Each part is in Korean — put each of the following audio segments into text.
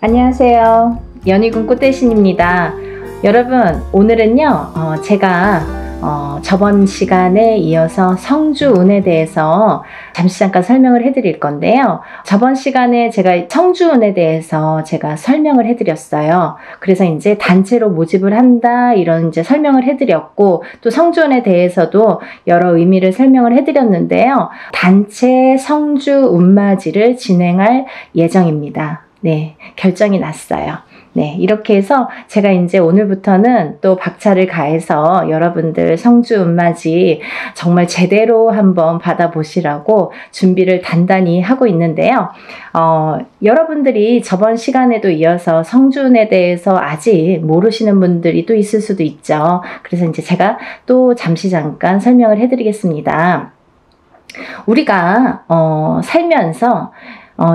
안녕하세요. 연희군 꽃대신입니다. 여러분, 오늘은요 제가 저번 시간에 이어서 성주운에 대해서 잠깐 설명을 해드릴 건데요. 저번 시간에 제가 성주운에 대해서 제가 설명을 해드렸어요. 그래서 이제 단체로 모집을 한다 이런 이제 설명을 해드렸고, 또 성주운에 대해서도 여러 의미를 설명을 해드렸는데요. 단체 성주운맞이를 진행할 예정입니다. 네, 결정이 났어요. 네, 이렇게 해서 제가 이제 오늘부터는 또 박차를 가해서 여러분들 성주운맞이 정말 제대로 한번 받아보시라고 준비를 단단히 하고 있는데요. 여러분들이 저번 시간에도 이어서 성주운에 대해서 아직 모르시는 분들이 또 있을 수도 있죠. 그래서 이제 제가 또 잠깐 설명을 해드리겠습니다. 우리가 살면서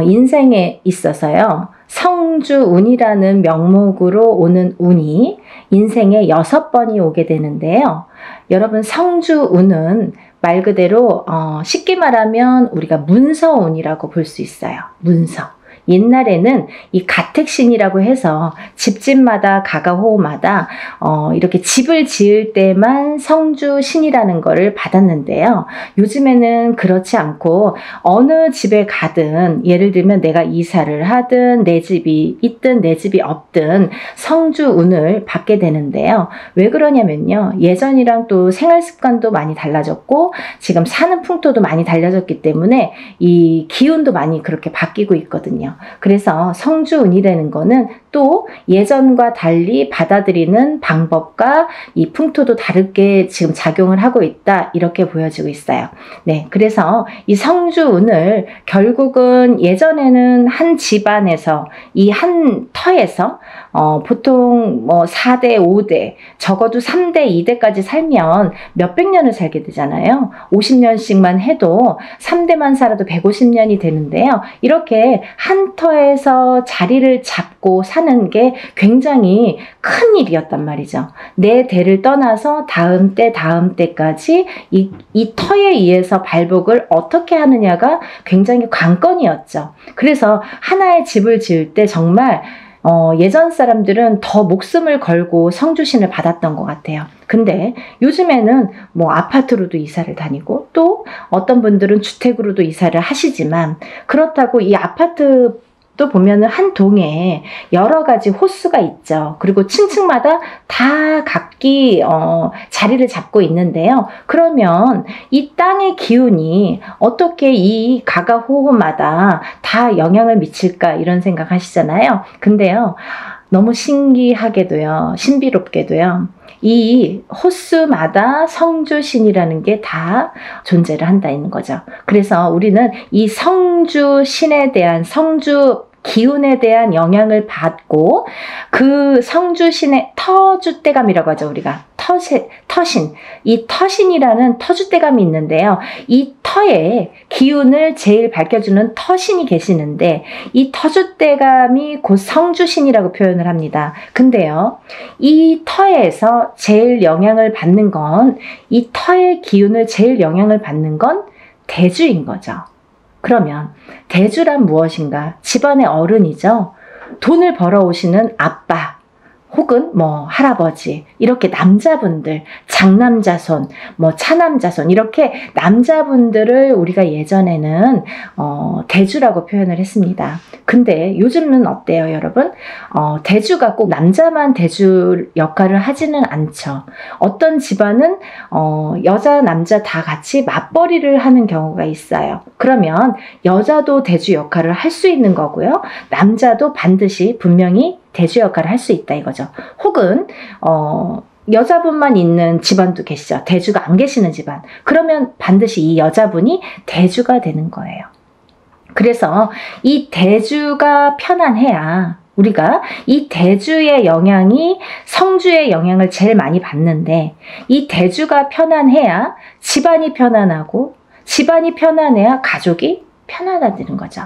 인생에 있어서요, 성주운이라는 명목으로 오는 운이 인생에 6번이 오게 되는데요. 여러분, 성주운은 말 그대로 쉽게 말하면 우리가 문서운이라고 볼 수 있어요. 문서. 옛날에는 이 가택신이라고 해서 집집마다 가가호호마다 이렇게 집을 지을 때만 성주신이라는 거를 받았는데요. 요즘에는 그렇지 않고 어느 집에 가든, 예를 들면 내가 이사를 하든 내 집이 있든 내 집이 없든 성주운을 받게 되는데요. 왜 그러냐면요, 예전이랑 또 생활 습관도 많이 달라졌고 지금 사는 풍토도 많이 달라졌기 때문에 이 기운도 많이 그렇게 바뀌고 있거든요. 그래서 성주운이라는 거는 또 예전과 달리 받아들이는 방법과 이 풍토도 다르게 지금 작용을 하고 있다, 이렇게 보여지고 있어요. 네, 그래서 이 성주운을 결국은 예전에는 한 집안에서, 이 한 터에서 보통 뭐 4대, 5대, 적어도 3대, 2대까지 살면 몇백 년을 살게 되잖아요. 50년씩만 해도 3대만 살아도 150년이 되는데요. 이렇게 한 터에서 자리를 잡고 사는 게 굉장히 큰 일이었단 말이죠. 내 대를 떠나서 다음 때까지 이 터에 의해서 발복을 어떻게 하느냐가 굉장히 관건이었죠. 그래서 하나의 집을 지을 때 정말 예전 사람들은 더 목숨을 걸고 성주신을 받았던 것 같아요. 근데 요즘에는 뭐 아파트로도 이사를 다니고, 또 어떤 분들은 주택으로도 이사를 하시지만, 그렇다고 이 아파트 또 보면은 한 동에 여러 가지 호수가 있죠. 그리고 층층마다 다 각기 자리를 잡고 있는데요. 그러면 이 땅의 기운이 어떻게 이 가가호호마다 다 영향을 미칠까, 이런 생각 하시잖아요. 근데요, 너무 신기하게도요, 신비롭게도요, 이 호수마다 성주신이라는 게 다 존재를 한다는 거죠. 그래서 우리는 이 성주신에 대한, 성주 기운에 대한 영향을 받고, 그 성주신의 터줏대감이라고 하죠. 우리가 터신, 이 터신이라는 터줏대감이 있는데요. 이 터의 기운을 제일 밝혀주는 터신이 계시는데, 이 터줏대감이 곧 성주신이라고 표현을 합니다. 근데요, 이 터에서 제일 영향을 받는 건, 이 터의 기운을 제일 영향을 받는 건 대주인 거죠. 그러면 대주란 무엇인가? 집안의 어른이죠. 돈을 벌어오시는 아빠 혹은 뭐 할아버지, 이렇게 남자분들, 장남자손, 뭐 차남자손, 이렇게 남자분들을 우리가 예전에는 대주라고 표현을 했습니다. 근데 요즘은 어때요, 여러분? 대주가 꼭 남자만 대주 역할을 하지는 않죠. 어떤 집안은 여자, 남자 다 같이 맞벌이를 하는 경우가 있어요. 그러면 여자도 대주 역할을 할 수 있는 거고요. 남자도 반드시 분명히 대주 역할을 할 수 있다, 이거죠. 혹은 여자분만 있는 집안도 계시죠. 대주가 안 계시는 집안. 그러면 반드시 이 여자분이 대주가 되는 거예요. 그래서 이 대주가 편안해야, 우리가 이 대주의 영향이 성주의 영향을 제일 많이 받는데, 이 대주가 편안해야 집안이 편안하고, 집안이 편안해야 가족이 편안해지는 거죠.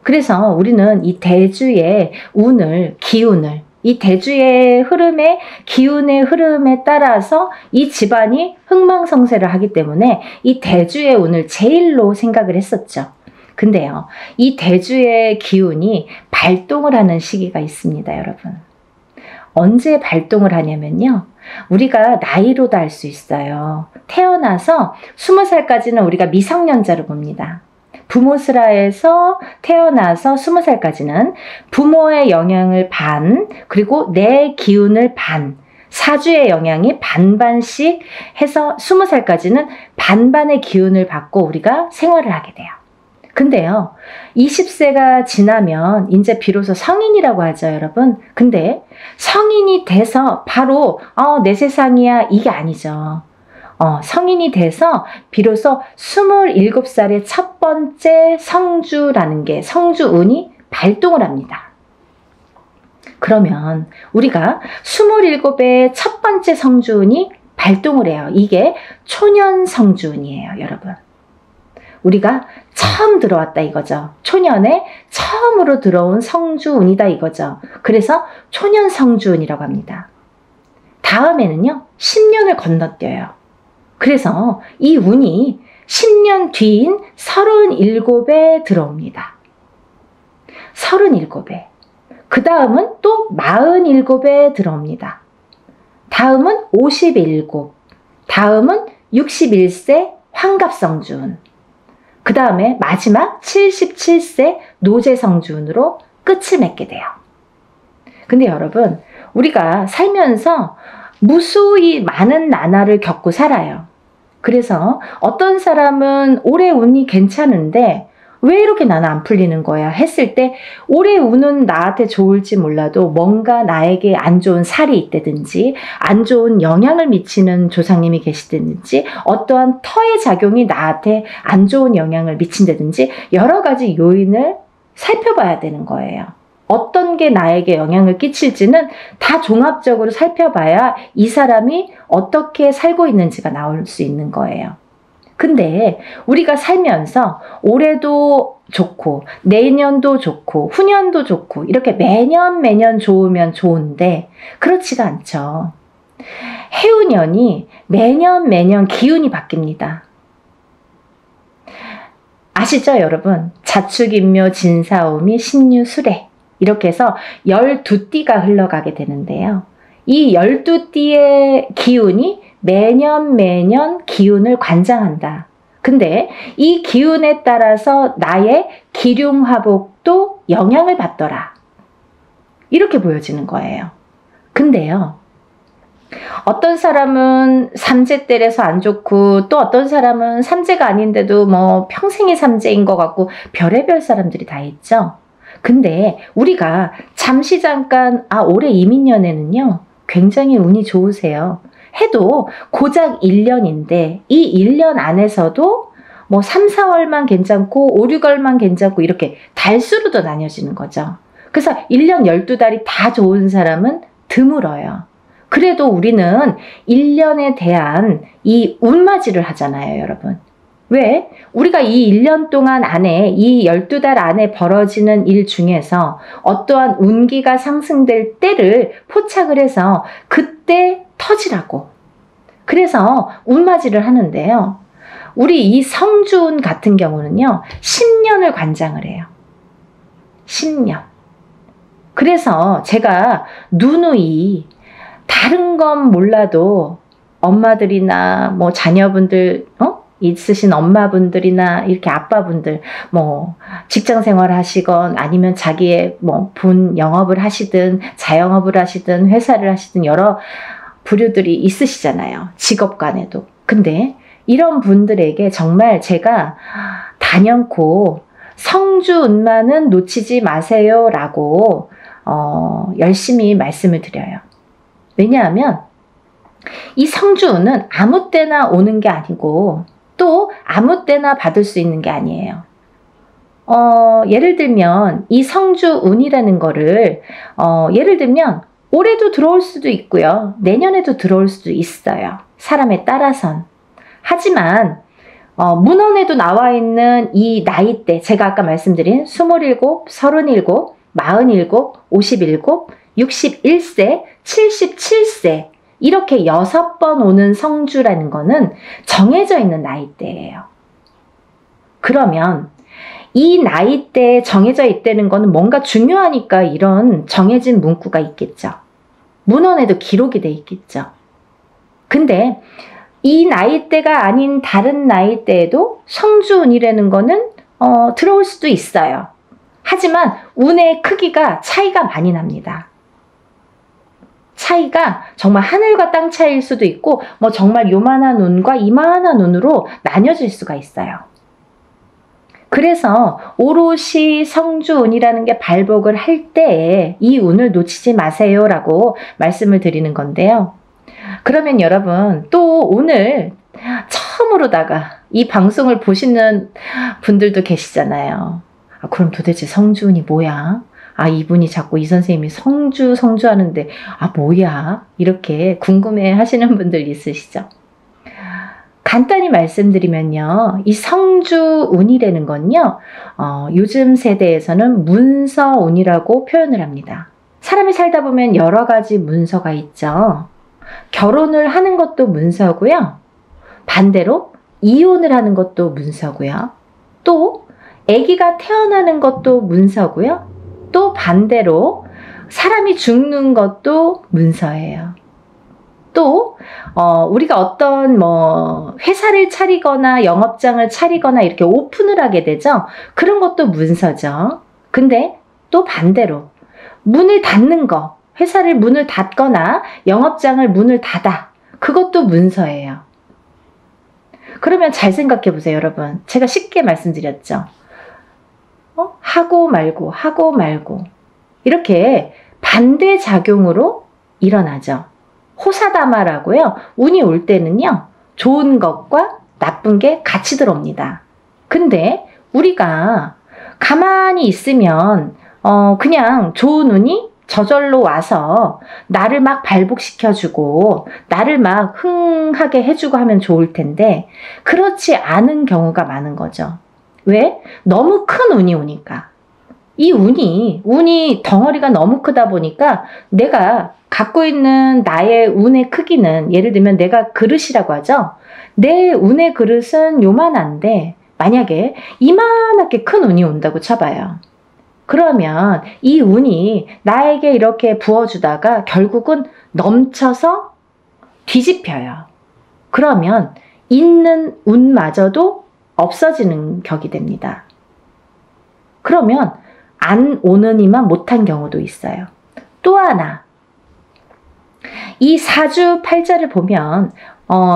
그래서 우리는 이 대주의 운을, 기운을, 이 대주의 흐름에, 기운의 흐름에 따라서 이 집안이 흥망성쇠를 하기 때문에 이 대주의 운을 제일로 생각을 했었죠. 근데요, 이 대주의 기운이 발동을 하는 시기가 있습니다, 여러분. 언제 발동을 하냐면요. 우리가 나이로도 알 수 있어요. 태어나서 20살까지는 우리가 미성년자로 봅니다. 부모스라에서 태어나서 20살까지는 부모의 영향을 반, 그리고 내 기운을 반, 사주의 영향이 반반씩 해서 20살까지는 반반의 기운을 받고 우리가 생활을 하게 돼요. 근데요, 20세가 지나면 이제 비로소 성인이라고 하죠, 여러분. 근데 성인이 돼서 바로 내 세상이야, 이게 아니죠. 성인이 돼서 비로소 27살의 첫 번째 성주라는 게, 성주운이 발동을 합니다. 그러면 우리가 27의 첫 번째 성주운이 발동을 해요. 이게 초년 성주운이에요, 여러분. 우리가 처음 들어왔다 이거죠. 초년에 처음으로 들어온 성주운이다 이거죠. 그래서 초년 성주운이라고 합니다. 다음에는요, 10년을 건너뛰어요. 그래서 이 운이 10년 뒤인 37에 들어옵니다. 37에. 그 다음은 또 47에 들어옵니다. 다음은 57, 다음은 61세 환갑성주운, 그 다음에 마지막 77세 노제성주운으로 끝을 맺게 돼요. 근데 여러분, 우리가 살면서 무수히 많은 나날을 겪고 살아요. 그래서 어떤 사람은 올해 운이 괜찮은데 왜 이렇게 나는 안 풀리는 거야 했을 때, 올해 운은 나한테 좋을지 몰라도 뭔가 나에게 안 좋은 살이 있다든지 안 좋은 영향을 미치는 조상님이 계시다든지 어떠한 터의 작용이 나한테 안 좋은 영향을 미친다든지 여러 가지 요인을 살펴봐야 되는 거예요. 어떤 게 나에게 영향을 끼칠지는 다 종합적으로 살펴봐야 이 사람이 어떻게 살고 있는지가 나올 수 있는 거예요. 근데 우리가 살면서 올해도 좋고 내년도 좋고 후년도 좋고 이렇게 매년 좋으면 좋은데 그렇지가 않죠. 해운년이 매년 기운이 바뀝니다. 아시죠, 여러분? 자축인묘 진사오미 신유술해 이렇게 해서 12띠가 흘러가게 되는데요. 이 12띠의 기운이 매년 기운을 관장한다. 근데 이 기운에 따라서 나의 기륭화복도 영향을 받더라. 이렇게 보여지는 거예요. 근데요, 어떤 사람은 삼재때려서 안 좋고 또 어떤 사람은 삼재가 아닌데도 뭐 평생이 삼재인 것 같고 별의별 사람들이 다 있죠. 근데 우리가 잠깐 올해 이민년에는요 굉장히 운이 좋으세요 해도 고작 1년인데 이 1년 안에서도 뭐 3, 4월만 괜찮고 5, 6월만 괜찮고 이렇게 달수로도 나뉘어지는 거죠. 그래서 1년 12달이 다 좋은 사람은 드물어요. 그래도 우리는 1년에 대한 이 운맞이를 하잖아요, 여러분. 왜? 우리가 이 1년 동안 안에 이 12달 안에 벌어지는 일 중에서 어떠한 운기가 상승될 때를 포착을 해서 그때 터지라고. 그래서 운맞이를 하는데요. 우리 이 성주운 같은 경우는요. 10년을 관장을 해요. 10년. 그래서 제가 누누이 다른 건 몰라도 엄마들이나 뭐 자녀분들 있으신 엄마분들이나 이렇게 아빠분들 뭐 직장 생활 하시건 아니면 자기의 뭐 본 영업을 하시든 자영업을 하시든 회사를 하시든 여러 부류들이 있으시잖아요. 직업 간에도. 근데 이런 분들에게 정말 제가 단연코 성주운만은 놓치지 마세요 라고 열심히 말씀을 드려요. 왜냐하면 이 성주운은 아무 때나 오는 게 아니고 또 아무 때나 받을 수 있는 게 아니에요. 예를 들면 이 성주운이라는 거를 예를 들면 올해도 들어올 수도 있고요. 내년에도 들어올 수도 있어요. 사람에 따라선. 하지만 문헌에도 나와 있는 이 나이대, 제가 아까 말씀드린 27, 37, 47, 57, 61세, 77세 이렇게 6번 오는 성주라는 거는 정해져 있는 나이대예요. 그러면 이 나이대에 정해져 있다는 거는 뭔가 중요하니까 이런 정해진 문구가 있겠죠. 문헌에도 기록이 돼 있겠죠. 근데 이 나이대가 아닌 다른 나이대에도 성주운이라는 거는 들어올 수도 있어요. 하지만 운의 크기가 차이가 많이 납니다. 차이가 정말 하늘과 땅 차이일 수도 있고 뭐 정말 요만한 운과 이만한 운으로 나뉘어질 수가 있어요. 그래서 오롯이 성주운이라는 게 발복을 할 때에 이 운을 놓치지 마세요라고 말씀을 드리는 건데요. 그러면 여러분 또 오늘 처음으로다가 이 방송을 보시는 분들도 계시잖아요. 그럼 도대체 성주운이 뭐야? 이분이 자꾸 이 선생님이 성주 하는데 뭐야? 이렇게 궁금해 하시는 분들 있으시죠? 간단히 말씀드리면요. 이 성주운이라는 건요. 요즘 세대에서는 문서운이라고 표현을 합니다. 사람이 살다 보면 여러 가지 문서가 있죠. 결혼을 하는 것도 문서고요. 반대로 이혼을 하는 것도 문서고요. 또 아기가 태어나는 것도 문서고요. 또 반대로 사람이 죽는 것도 문서예요. 또 우리가 어떤 회사를 차리거나 영업장을 차리거나 이렇게 오픈을 하게 되죠. 그런 것도 문서죠. 근데 또 반대로 문을 닫는 거, 회사를 문을 닫거나 영업장을 문을 닫아, 그것도 문서예요. 그러면 잘 생각해 보세요, 여러분. 제가 쉽게 말씀드렸죠. 하고 말고 이렇게 반대작용으로 일어나죠. 호사다마라고요. 운이 올 때는요. 좋은 것과 나쁜 게 같이 들어옵니다. 근데 우리가 가만히 있으면 그냥 좋은 운이 저절로 와서 나를 막 발복시켜주고 나를 막 흥하게 해주고 하면 좋을 텐데 그렇지 않은 경우가 많은 거죠. 왜? 너무 큰 운이 오니까. 이 운이 덩어리가 너무 크다 보니까 내가 갖고 있는 나의 운의 크기는, 예를 들면 내가 그릇이라고 하죠. 내 운의 그릇은 요만한데 만약에 이만하게 큰 운이 온다고 쳐봐요. 그러면 이 운이 나에게 이렇게 부어주다가 결국은 넘쳐서 뒤집혀요. 그러면 있는 운마저도 없어지는 격이 됩니다. 그러면 안 오는 이만 못한 경우도 있어요. 또 하나, 이 사주팔자를 보면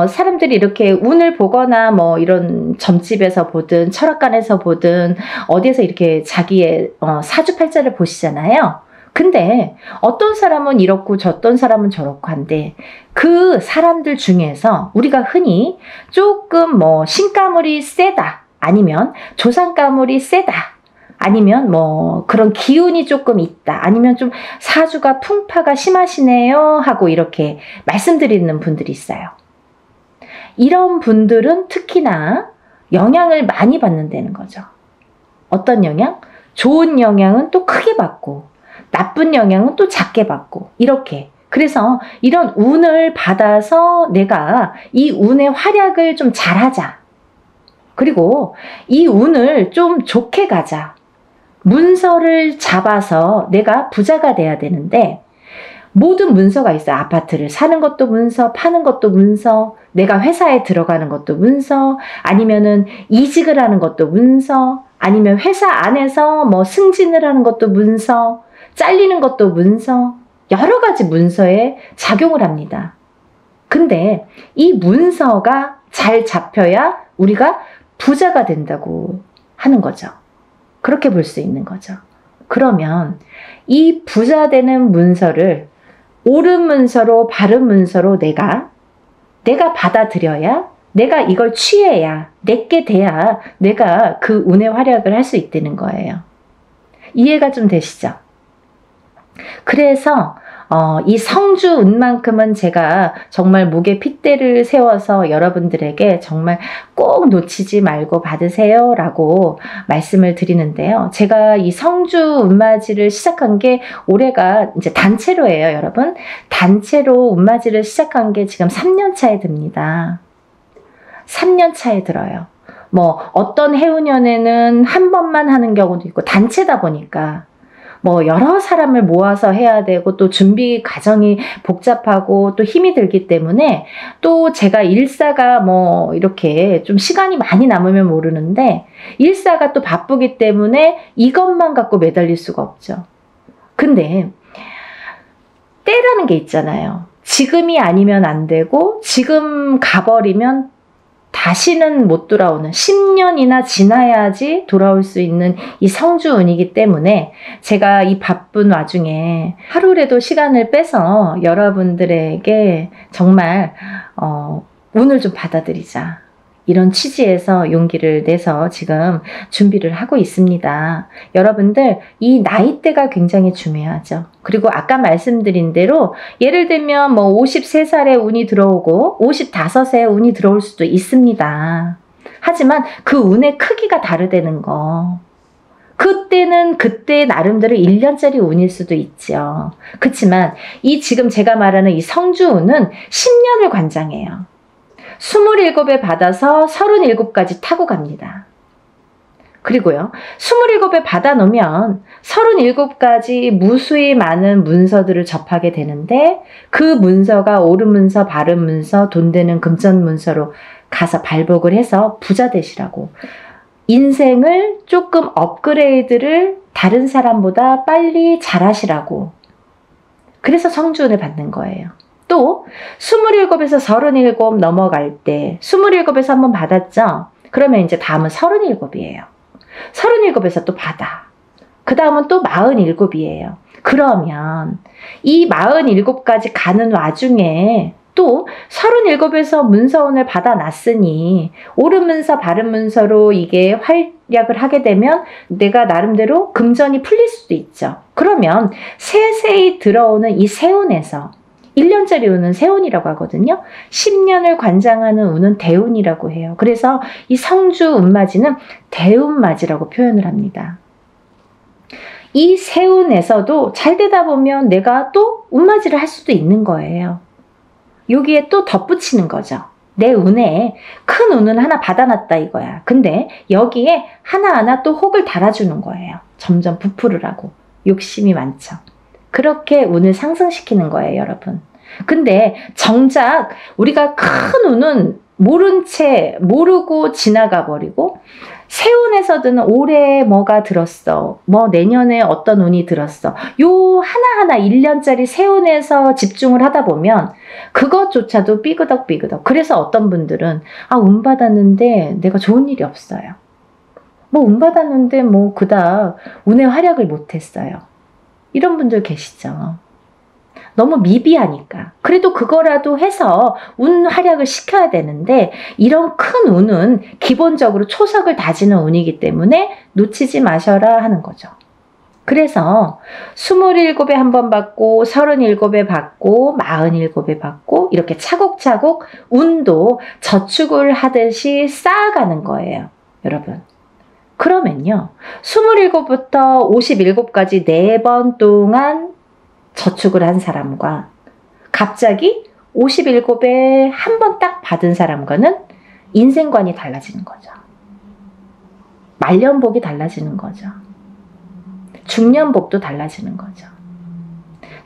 사람들이 이렇게 운을 보거나 이런 점집에서 보든 철학관에서 보든 어디에서 이렇게 자기의 사주팔자를 보시잖아요. 근데 어떤 사람은 이렇고 어떤 사람은 저렇고 한데 그 사람들 중에서 우리가 흔히 조금 신가물이 세다, 아니면 조상가물이 세다, 아니면 그런 기운이 조금 있다, 아니면 좀 사주가 풍파가 심하시네요 하고 이렇게 말씀드리는 분들이 있어요. 이런 분들은 특히나 영향을 많이 받는다는 거죠. 어떤 영향? 좋은 영향은 또 크게 받고 나쁜 영향은 또 작게 받고 이렇게. 그래서 이런 운을 받아서 내가 이 운의 활약을 좀 잘하자. 그리고 이 운을 좀 좋게 가자. 문서를 잡아서 내가 부자가 돼야 되는데 모든 문서가 있어요. 아파트를 사는 것도 문서, 파는 것도 문서, 내가 회사에 들어가는 것도 문서, 아니면은 이직을 하는 것도 문서, 아니면 회사 안에서 승진을 하는 것도 문서, 잘리는 것도 문서, 여러 가지 문서에 작용을 합니다. 근데 이 문서가 잘 잡혀야 우리가 부자가 된다고 하는 거죠. 그렇게 볼 수 있는 거죠. 그러면 이 부자 되는 문서를 옳은 문서로, 바른 문서로 내가 받아들여야, 내가 이걸 취해야, 내게 돼야 내가 그 운의 활약을 할 수 있다는 거예요. 이해가 좀 되시죠? 그래서 이 성주운만큼은 제가 정말 목에 핏대를 세워서 여러분들에게 정말 꼭 놓치지 말고 받으세요 라고 말씀을 드리는데요. 제가 이 성주운맞이를 시작한 게 올해가 이제 단체로예요, 여러분. 단체로 운맞이를 시작한 게 지금 3년 차에 듭니다. 3년 차에 들어요. 뭐 어떤 해운년에는 한 번만 하는 경우도 있고 단체다 보니까 뭐 여러 사람을 모아서 해야 되고 또 준비 과정이 복잡하고 또 힘이 들기 때문에 또 제가 일사가 뭐 이렇게 좀 시간이 많이 남으면 모르는데 일사가 또 바쁘기 때문에 이것만 갖고 매달릴 수가 없죠. 근데 때라는 게 있잖아요. 지금이 아니면 안 되고 지금 가버리면 다시는 못 돌아오는 10년이나 지나야지 돌아올 수 있는 이 성주운이기 때문에 제가 이 바쁜 와중에 하루라도 시간을 빼서 여러분들에게 정말 운을 좀 받아들이자. 이런 취지에서 용기를 내서 지금 준비를 하고 있습니다. 여러분들 이 나이대가 굉장히 중요하죠. 그리고 아까 말씀드린 대로 예를 들면 뭐 53살에 운이 들어오고 55세에 운이 들어올 수도 있습니다. 하지만 그 운의 크기가 다르다는 거. 그때는 그때 나름대로 1년짜리 운일 수도 있죠. 그렇지만 이 지금 제가 말하는 이 성주운은 10년을 관장해요. 27에 받아서 37까지 타고 갑니다. 그리고요, 27에 받아놓으면 37가지 무수히 많은 문서들을 접하게 되는데 그 문서가 옳은 문서, 바른 문서, 돈 되는 금전 문서로 가서 발복을 해서 부자 되시라고 인생을 조금 업그레이드를 다른 사람보다 빨리 잘하시라고 그래서 성주운을 받는 거예요. 또 27에서 37 넘어갈 때 27에서 한번 받았죠? 그러면 이제 다음은 37이에요. 37에서 또 받아. 그 다음은 또 47이에요. 그러면 이 47까지 가는 와중에 또 37에서 문서운을 받아놨으니 옳은 문서 바른 문서로 이게 활약을 하게 되면 내가 나름대로 금전이 풀릴 수도 있죠. 그러면 세세히 들어오는 이 세운에서 1년짜리 운은 세운이라고 하거든요. 10년을 관장하는 운은 대운이라고 해요. 그래서 이 성주 운맞이는 대운맞이라고 표현을 합니다. 이 세운에서도 잘 되다 보면 내가 또 운맞이를 할 수도 있는 거예요. 여기에 또 덧붙이는 거죠. 내 운에 큰 운은 하나 받아놨다 이거야. 근데 여기에 하나하나 또 혹을 달아주는 거예요. 점점 부풀으라고. 욕심이 많죠. 그렇게 운을 상승시키는 거예요, 여러분. 근데 정작 우리가 큰 운은 모른 채 모르고 지나가 버리고 세운에서든 올해 뭐가 들었어, 뭐 내년에 어떤 운이 들었어, 요 하나하나 1년짜리 세운에서 집중을 하다 보면 그것조차도 삐그덕삐그덕. 그래서 어떤 분들은 운 받았는데 내가 좋은 일이 없어요. 뭐 운 받았는데 뭐 그닥 운의 활약을 못했어요. 이런 분들 계시죠. 너무 미비하니까. 그래도 그거라도 해서 운 활약을 시켜야 되는데 이런 큰 운은 기본적으로 초석을 다지는 운이기 때문에 놓치지 마셔라 하는 거죠. 그래서 27에 한 번 받고 37에 받고 47에 받고 이렇게 차곡차곡 운도 저축을 하듯이 쌓아가는 거예요. 여러분. 그러면요. 27부터 57까지 4번 동안 저축을 한 사람과 갑자기 57에 한 번 딱 받은 사람과는 인생관이 달라지는 거죠. 말년복이 달라지는 거죠. 중년복도 달라지는 거죠.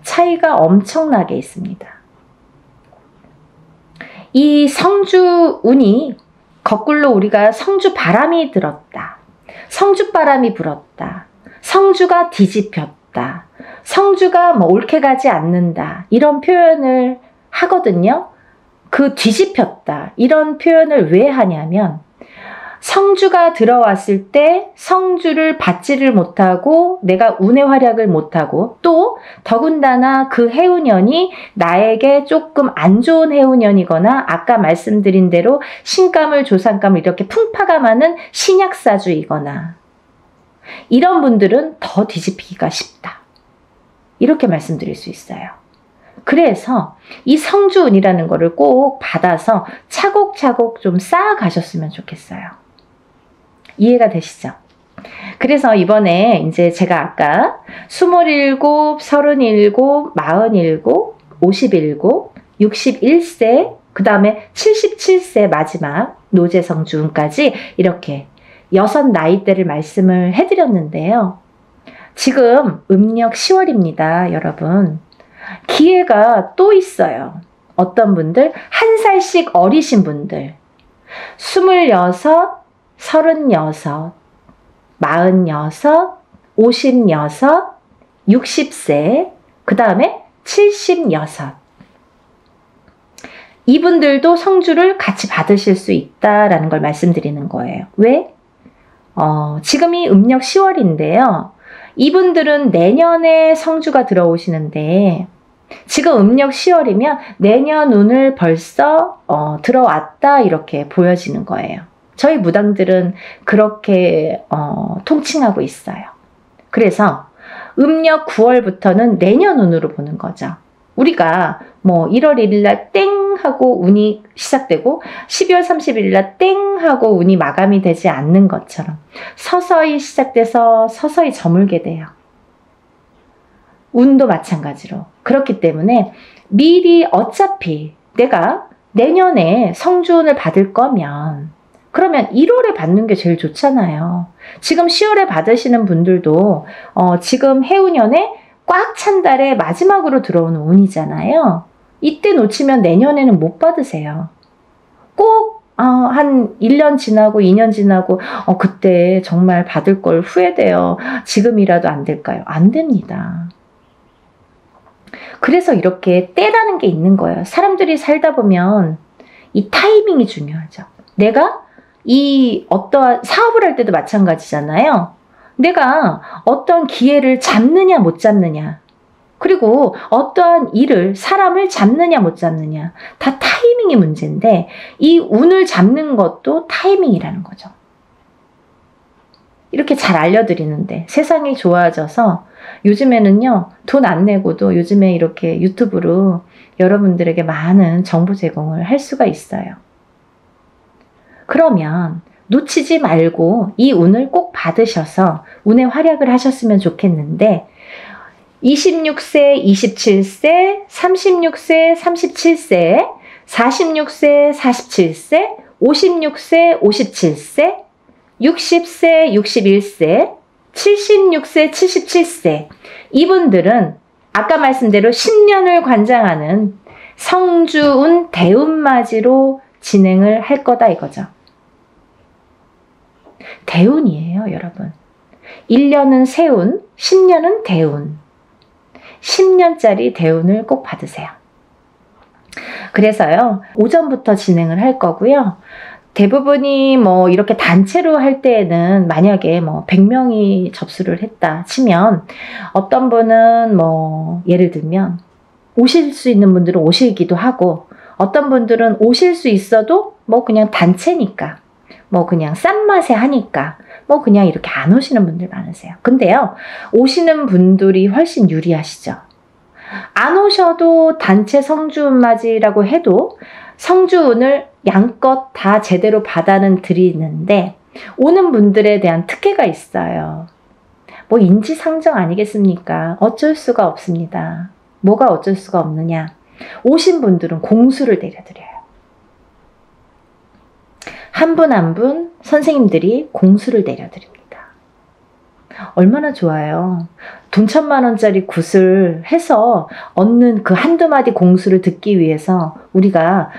차이가 엄청나게 있습니다. 이 성주운이 거꾸로 우리가 성주바람이 들었다. 성주바람이 불었다. 성주가 뒤집혔다. 성주가 뭐 옳게 가지 않는다. 이런 표현을 하거든요. 그 뒤집혔다. 이런 표현을 왜 하냐면 성주가 들어왔을 때 성주를 받지를 못하고 내가 운의 활약을 못하고 또 더군다나 그 해운년이 나에게 조금 안 좋은 해운년이거나 아까 말씀드린 대로 신감을 조상감을 이렇게 풍파가 많은 신약사주이거나 이런 분들은 더 뒤집히기가 쉽다. 이렇게 말씀드릴 수 있어요. 그래서 이 성주운이라는 거를 꼭 받아서 차곡차곡 좀 쌓아가셨으면 좋겠어요. 이해가 되시죠? 그래서 이번에 이제 제가 아까 27, 37, 47, 57, 61세 그 다음에 77세 마지막 노제성주운까지 이렇게 6 나이대를 말씀을 해드렸는데요. 지금 음력 10월입니다, 여러분. 기회가 또 있어요. 어떤 분들, 1살씩 어리신 분들, 26, 36, 46, 56, 60세, 그 다음에 76. 이분들도 성주를 같이 받으실 수 있다라는 걸 말씀드리는 거예요. 왜? 지금이 음력 10월인데요. 이분들은 내년에 성주가 들어오시는데 지금 음력 10월이면 내년 운을 벌써 들어왔다 이렇게 보여지는 거예요. 저희 무당들은 그렇게 통칭하고 있어요. 그래서 음력 9월부터는 내년 운으로 보는 거죠. 우리가 뭐 1월 1일 날 땡 하고 운이 시작되고 12월 30일 날 땡 하고 운이 마감이 되지 않는 것처럼 서서히 시작돼서 서서히 저물게 돼요. 운도 마찬가지로. 그렇기 때문에 미리 어차피 내가 내년에 성주운을 받을 거면 그러면 1월에 받는 게 제일 좋잖아요. 지금 10월에 받으시는 분들도 지금 해운년에 꽉 찬 달에 마지막으로 들어오는 운이잖아요. 이때 놓치면 내년에는 못 받으세요. 꼭 한 1년 지나고 2년 지나고 그때 정말 받을 걸 후회돼요. 지금이라도 안 될까요? 안 됩니다. 그래서 이렇게 때라는 게 있는 거예요. 사람들이 살다 보면 이 타이밍이 중요하죠. 내가 이 어떠한 사업을 할 때도 마찬가지잖아요. 내가 어떤 기회를 잡느냐 못 잡느냐, 그리고 어떠한 일을 사람을 잡느냐 못 잡느냐, 다 타이밍이 문제인데 이 운을 잡는 것도 타이밍이라는 거죠. 이렇게 잘 알려드리는데 세상이 좋아져서 요즘에는요, 돈 안 내고도 요즘에 이렇게 유튜브로 여러분들에게 많은 정보 제공을 할 수가 있어요. 그러면 놓치지 말고 이 운을 꼭 받으셔서 운의 활약을 하셨으면 좋겠는데 26세, 27세, 36세, 37세, 46세, 47세, 56세, 57세, 60세, 61세, 76세, 77세 이분들은 아까 말씀대로 10년을 관장하는 성주운 대운맞이로 진행을 할 거다 이거죠. 대운이에요, 여러분. 1년은 세운, 10년은 대운. 10년짜리 대운을 꼭 받으세요. 그래서요, 오전부터 진행을 할 거고요. 대부분이 뭐 이렇게 단체로 할 때에는 만약에 뭐 100명이 접수를 했다 치면 어떤 분은 뭐 예를 들면 오실 수 있는 분들은 오시기도 하고 어떤 분들은 오실 수 있어도 뭐 그냥 단체니까 뭐 그냥 싼 맛에 하니까 뭐 그냥 이렇게 안 오시는 분들 많으세요. 근데요, 오시는 분들이 훨씬 유리하시죠. 안 오셔도 단체 성주운맞이라고 해도 성주운을 양껏 다 제대로 받아는 드리는데 오는 분들에 대한 특혜가 있어요. 뭐 인지상정 아니겠습니까? 어쩔 수가 없습니다. 뭐가 어쩔 수가 없느냐? 오신 분들은 공수를 내려드려요. 한 분 한 분 선생님들이 공수를 내려드립니다. 얼마나 좋아요. 돈 1000만 원짜리 굿을 해서 얻는 그 한두 마디 공수를 듣기 위해서 우리가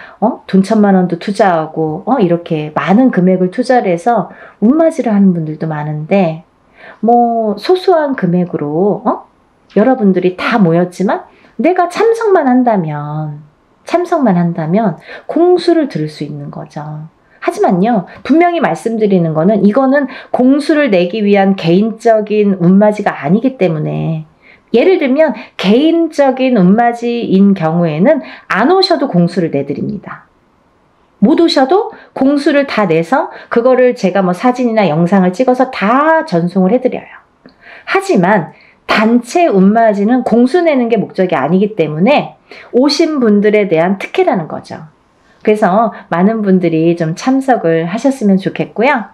돈 1000만 원도 투자하고 이렇게 많은 금액을 투자를 해서 운맞이를 하는 분들도 많은데 뭐 소소한 금액으로 여러분들이 다 모였지만 내가 참석만 한다면 공수를 들을 수 있는 거죠. 하지만요, 분명히 말씀드리는 거는 이거는 공수를 내기 위한 개인적인 운맞이가 아니기 때문에 예를 들면 개인적인 운맞이인 경우에는 안 오셔도 공수를 내드립니다. 못 오셔도 공수를 다 내서 그거를 제가 뭐 사진이나 영상을 찍어서 다 전송을 해드려요. 하지만 단체 운맞이는 공수 내는 게 목적이 아니기 때문에 오신 분들에 대한 특혜라는 거죠. 그래서 많은 분들이 좀 참석을 하셨으면 좋겠고요.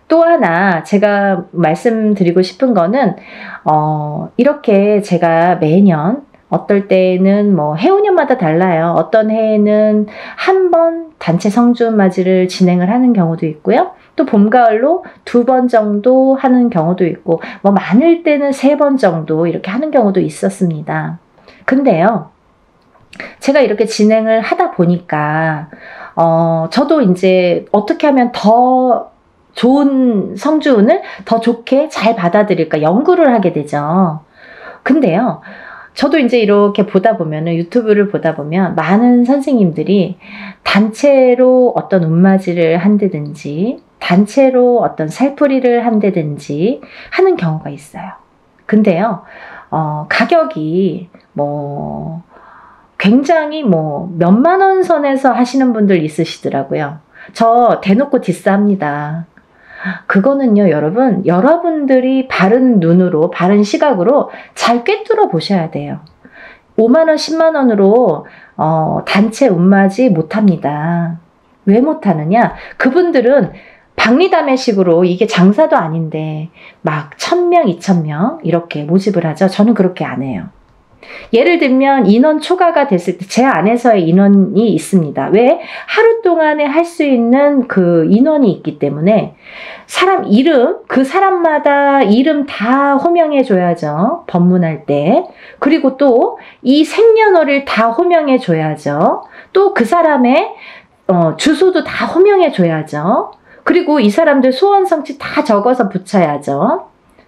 또 하나 제가 말씀드리고 싶은 거는 이렇게 제가 매년 어떨 때는 뭐 해운년만 해마다 달라요. 어떤 해에는 한 번 단체 성주운맞이를 진행을 하는 경우도 있고요. 또 봄, 가을로 2번 정도 하는 경우도 있고, 뭐 많을 때는 3번 정도 이렇게 하는 경우도 있었습니다. 근데요, 제가 이렇게 진행을 하다 보니까 저도 이제 어떻게 하면 더 좋은 성주운을 더 좋게 잘 받아들일까 연구를 하게 되죠. 근데요, 저도 이제 이렇게 보다 보면은, 유튜브를 보다 보면 많은 선생님들이 단체로 어떤 운맞이를 한다든지 단체로 어떤 살풀이를 한다든지 하는 경우가 있어요. 근데요, 가격이 뭐 굉장히 뭐 몇만 원 선에서 하시는 분들 있으시더라고요. 저 대놓고 디스합니다. 그거는요, 여러분, 여러분들이 바른 눈으로, 바른 시각으로 잘 꿰뚫어 보셔야 돼요. 5만 원, 10만 원으로 단체 운맞이 못합니다. 왜 못하느냐? 그분들은 박리담회식으로, 이게 장사도 아닌데 막 1000명, 2000명 이렇게 모집을 하죠. 저는 그렇게 안 해요. 예를 들면 인원 초과가 됐을 때 제 안에서의 인원이 있습니다. 왜? 하루 동안에 할 수 있는 그 인원이 있기 때문에 사람 이름, 그 사람마다 이름 다 호명해 줘야죠. 법문할 때. 그리고 또 이 생년월일 다 호명해 줘야죠. 또 그 사람의 주소도 다 호명해 줘야죠. 그리고 이 사람들 소원 성취 다 적어서 붙여야죠.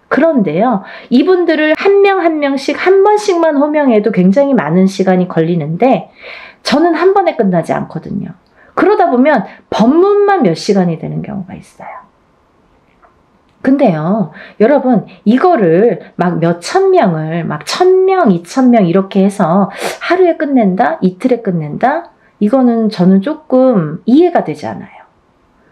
그런데요, 이분들을 한 명 한 명씩 한 번씩만 호명해도 굉장히 많은 시간이 걸리는데 저는 한 번에 끝나지 않거든요. 그러다 보면 법문만 몇 시간이 되는 경우가 있어요. 근데요, 여러분, 이거를 막 몇천 명을 막 1000명, 2000명 이렇게 해서 하루에 끝낸다? 이틀에 끝낸다? 이거는 저는 조금 이해가 되지 않아요.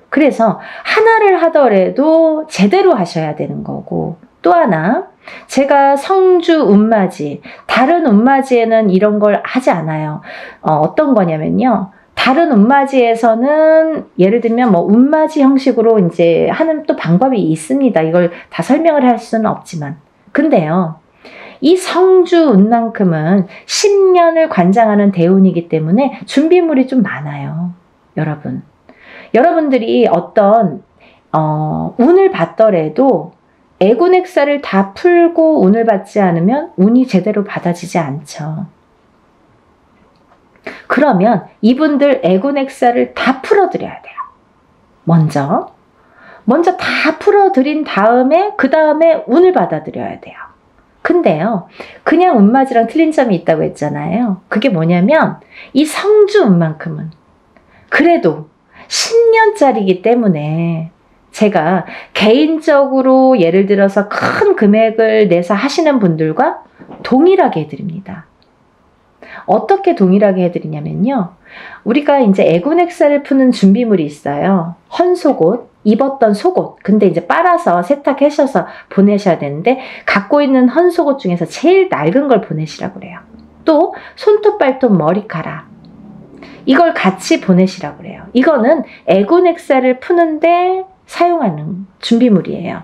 그래서 하나를 하더라도 제대로 하셔야 되는 거고, 또 하나, 제가 성주 운맞이, 다른 운맞이에는 이런 걸 하지 않아요. 어떤 거냐면요, 다른 운맞이에서는 예를 들면 뭐 운맞이 형식으로 이제 하는 또 방법이 있습니다. 이걸 다 설명을 할 수는 없지만. 근데요, 이 성주운만큼은 10년을 관장하는 대운이기 때문에 준비물이 좀 많아요. 여러분. 여러분들이 어떤 운을 받더라도 애군액사를 다 풀고 운을 받지 않으면 운이 제대로 받아지지 않죠. 그러면 이분들 애군액사를 다 풀어드려야 돼요. 먼저 다 풀어드린 다음에 그 다음에 운을 받아들여야 돼요. 근데요, 그냥 운맞이랑 틀린 점이 있다고 했잖아요. 그게 뭐냐면 이 성주운만큼은 그래도 10년짜리이기 때문에 제가 개인적으로 예를 들어서 큰 금액을 내서 하시는 분들과 동일하게 해드립니다. 어떻게 동일하게 해드리냐면요, 우리가 이제 애군액사를 푸는 준비물이 있어요. 헌속옷, 입었던 속옷. 근데 이제 빨아서 세탁하셔서 보내셔야 되는데 갖고 있는 헌속옷 중에서 제일 낡은 걸 보내시라고 그래요. 또 손톱, 발톱, 머리카락. 이걸 같이 보내시라고 그래요. 이거는 애군액사를 푸는데 사용하는 준비물이에요.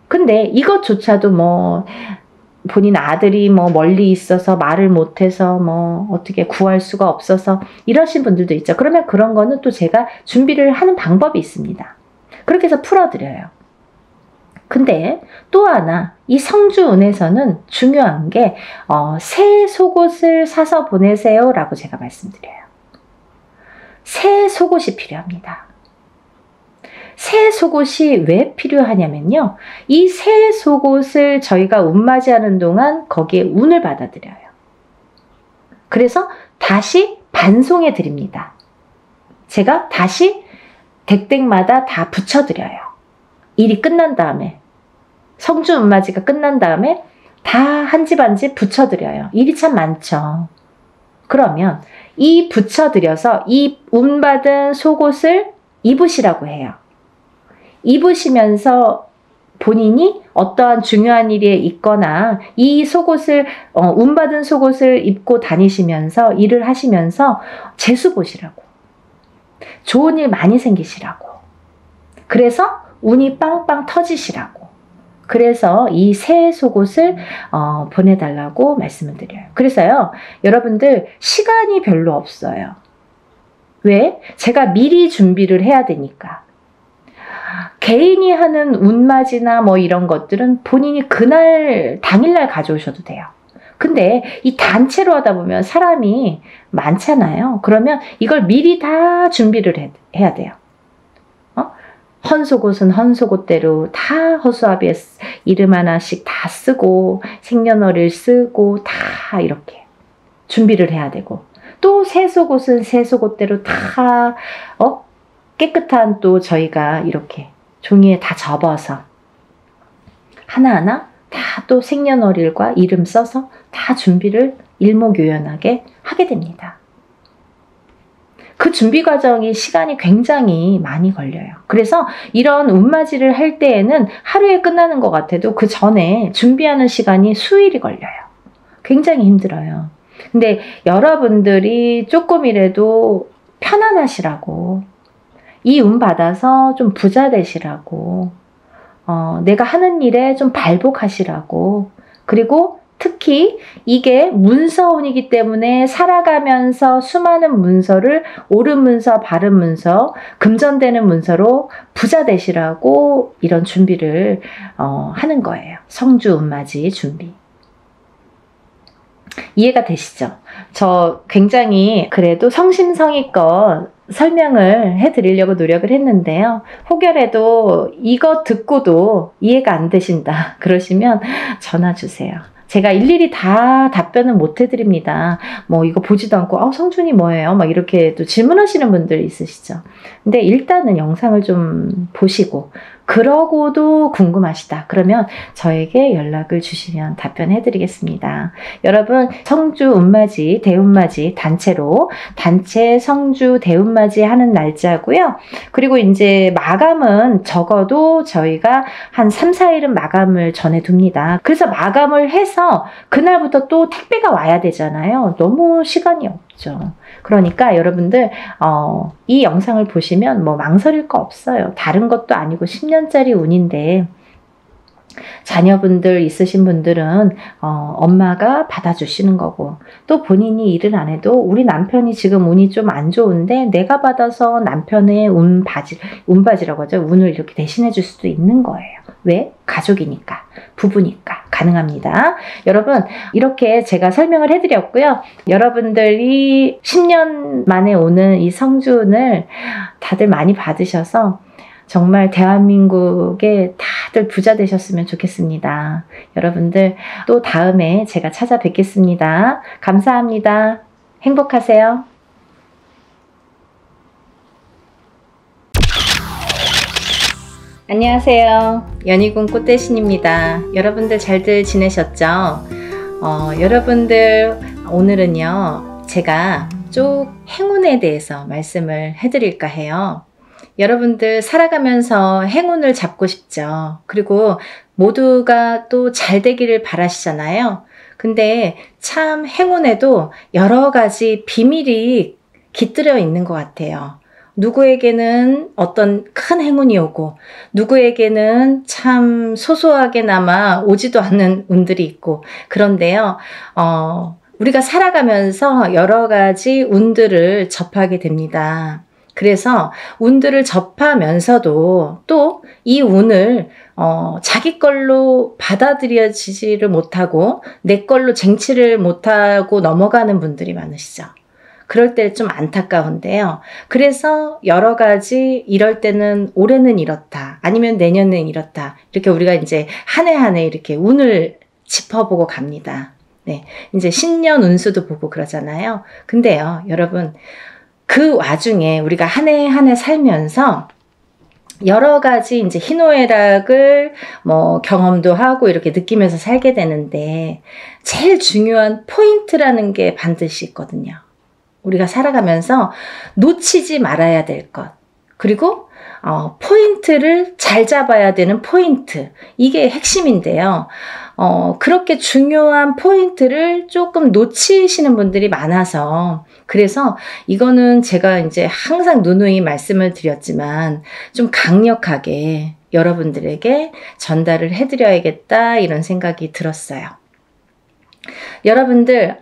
근데 이것조차도 뭐 본인 아들이 뭐 멀리 있어서 말을 못해서 뭐 어떻게 구할 수가 없어서 이러신 분들도 있죠. 그러면 그런 거는 또 제가 준비를 하는 방법이 있습니다. 그렇게 해서 풀어드려요. 근데 또 하나, 이 성주운에서는 중요한 게 새 속옷을 사서 보내세요 라고 제가 말씀드려요. 새 속옷이 필요합니다. 새 속옷이 왜 필요하냐면요, 이 새 속옷을 저희가 운맞이하는 동안 거기에 운을 받아들여요. 그래서 다시 반송해 드립니다. 제가 다시 댁댁마다 다 붙여드려요. 일이 끝난 다음에, 성주 운맞이가 끝난 다음에 다 한 집 한 집 붙여드려요. 일이 참 많죠. 그러면 이 붙여드려서 이 운받은 속옷을 입으시라고 해요. 입으시면서 본인이 어떠한 중요한 일에 있거나 이 속옷을 운받은 속옷을 입고 다니시면서 일을 하시면서 재수 보시라고, 좋은 일 많이 생기시라고, 그래서 운이 빵빵 터지시라고, 그래서 이 새 속옷을 보내달라고 말씀을 드려요. 그래서요, 여러분들 시간이 별로 없어요. 왜? 제가 미리 준비를 해야 되니까. 개인이 하는 운맞이나 뭐 이런 것들은 본인이 그날 당일날 가져오셔도 돼요. 근데 이 단체로 하다 보면 사람이 많잖아요. 그러면 이걸 미리 다 준비를 해야 돼요. 헌속옷은 헌속옷대로 다 허수아비에 이름 하나씩 다 쓰고 생년월일 쓰고 다 이렇게 준비를 해야 되고, 또 새 속옷은 새 속옷대로 다 깨끗한 또 저희가 이렇게 종이에 다 접어서 하나하나 다 또 생년월일과 이름 써서 다 준비를 일목요연하게 하게 됩니다. 그 준비 과정이 시간이 굉장히 많이 걸려요. 그래서 이런 운맞이를 할 때에는 하루에 끝나는 것 같아도 그 전에 준비하는 시간이 수일이 걸려요. 굉장히 힘들어요. 근데 여러분들이 조금이라도 편안하시라고, 이 운 받아서 좀 부자 되시라고, 내가 하는 일에 좀 발복하시라고, 그리고 특히 이게 문서운이기 때문에 살아가면서 수많은 문서를 옳은 문서, 바른 문서, 금전되는 문서로 부자 되시라고 이런 준비를 하는 거예요. 성주 운맞이 준비. 이해가 되시죠? 저 굉장히 그래도 성심성의껏 설명을 해드리려고 노력을 했는데요. 혹여라도 이거 듣고도 이해가 안 되신다 그러시면 전화 주세요. 제가 일일이 다 답변은 못 해드립니다. 뭐 이거 보지도 않고 성준이 뭐예요? 막 이렇게 또 질문하시는 분들 있으시죠. 근데 일단은 영상을 좀 보시고 그러고도 궁금하시다 그러면 저에게 연락을 주시면 답변해 드리겠습니다. 여러분, 성주 운맞이, 대운맞이 단체로 단체 성주 대운맞이 하는 날짜고요. 그리고 이제 마감은 적어도 저희가 한 3, 4일은 마감을 전해둡니다. 그래서 마감을 해서 그날부터 또 택배가 와야 되잖아요. 너무 시간이 없죠. 그러니까 여러분들 이 영상을 보시면 뭐 망설일 거 없어요. 다른 것도 아니고 10년짜리 운인데 자녀분들 있으신 분들은 엄마가 받아주시는 거고, 또 본인이 일을 안 해도 우리 남편이 지금 운이 좀 안 좋은데 내가 받아서 남편의 운바지라고 하죠. 운을 이렇게 대신해 줄 수도 있는 거예요. 왜? 가족이니까, 부부니까 가능합니다. 여러분, 이렇게 제가 설명을 해드렸고요. 여러분들이 10년 만에 오는 이 성주운을 다들 많이 받으셔서 정말 대한민국에 다들 부자 되셨으면 좋겠습니다. 여러분들 또 다음에 제가 찾아뵙겠습니다. 감사합니다. 행복하세요. 안녕하세요. 연희군 꽃대신입니다. 여러분들 잘들 지내셨죠? 여러분들 오늘은요, 제가 쭉 행운에 대해서 말씀을 해드릴까 해요. 여러분들 살아가면서 행운을 잡고 싶죠. 그리고 모두가 또 잘 되기를 바라시잖아요. 근데 참 행운에도 여러 가지 비밀이 깃들여 있는 것 같아요. 누구에게는 어떤 큰 행운이 오고, 누구에게는 참 소소하게나마 오지도 않는 운들이 있고, 그런데요, 우리가 살아가면서 여러 가지 운들을 접하게 됩니다. 그래서 운들을 접하면서도 또 이 운을 자기 걸로 받아들여지지를 못하고 내 걸로 쟁취를 못하고 넘어가는 분들이 많으시죠. 그럴 때 좀 안타까운데요. 그래서 여러 가지 이럴 때는 올해는 이렇다, 아니면 내년은 이렇다, 이렇게 우리가 이제 한 해 한 해 이렇게 운을 짚어보고 갑니다. 네, 이제 신년 운수도 보고 그러잖아요. 근데요, 여러분, 그 와중에 우리가 한 해 한 해 살면서 여러 가지 이제 희노애락을 뭐 경험도 하고 이렇게 느끼면서 살게 되는데, 제일 중요한 포인트라는 게 반드시 있거든요. 우리가 살아가면서 놓치지 말아야 될 것, 그리고 포인트를 잘 잡아야 되는 포인트, 이게 핵심인데요. 그렇게 중요한 포인트를 조금 놓치시는 분들이 많아서, 그래서 이거는 제가 이제 항상 누누이 말씀을 드렸지만 좀 강력하게 여러분들에게 전달을 해드려야겠다 이런 생각이 들었어요. 여러분들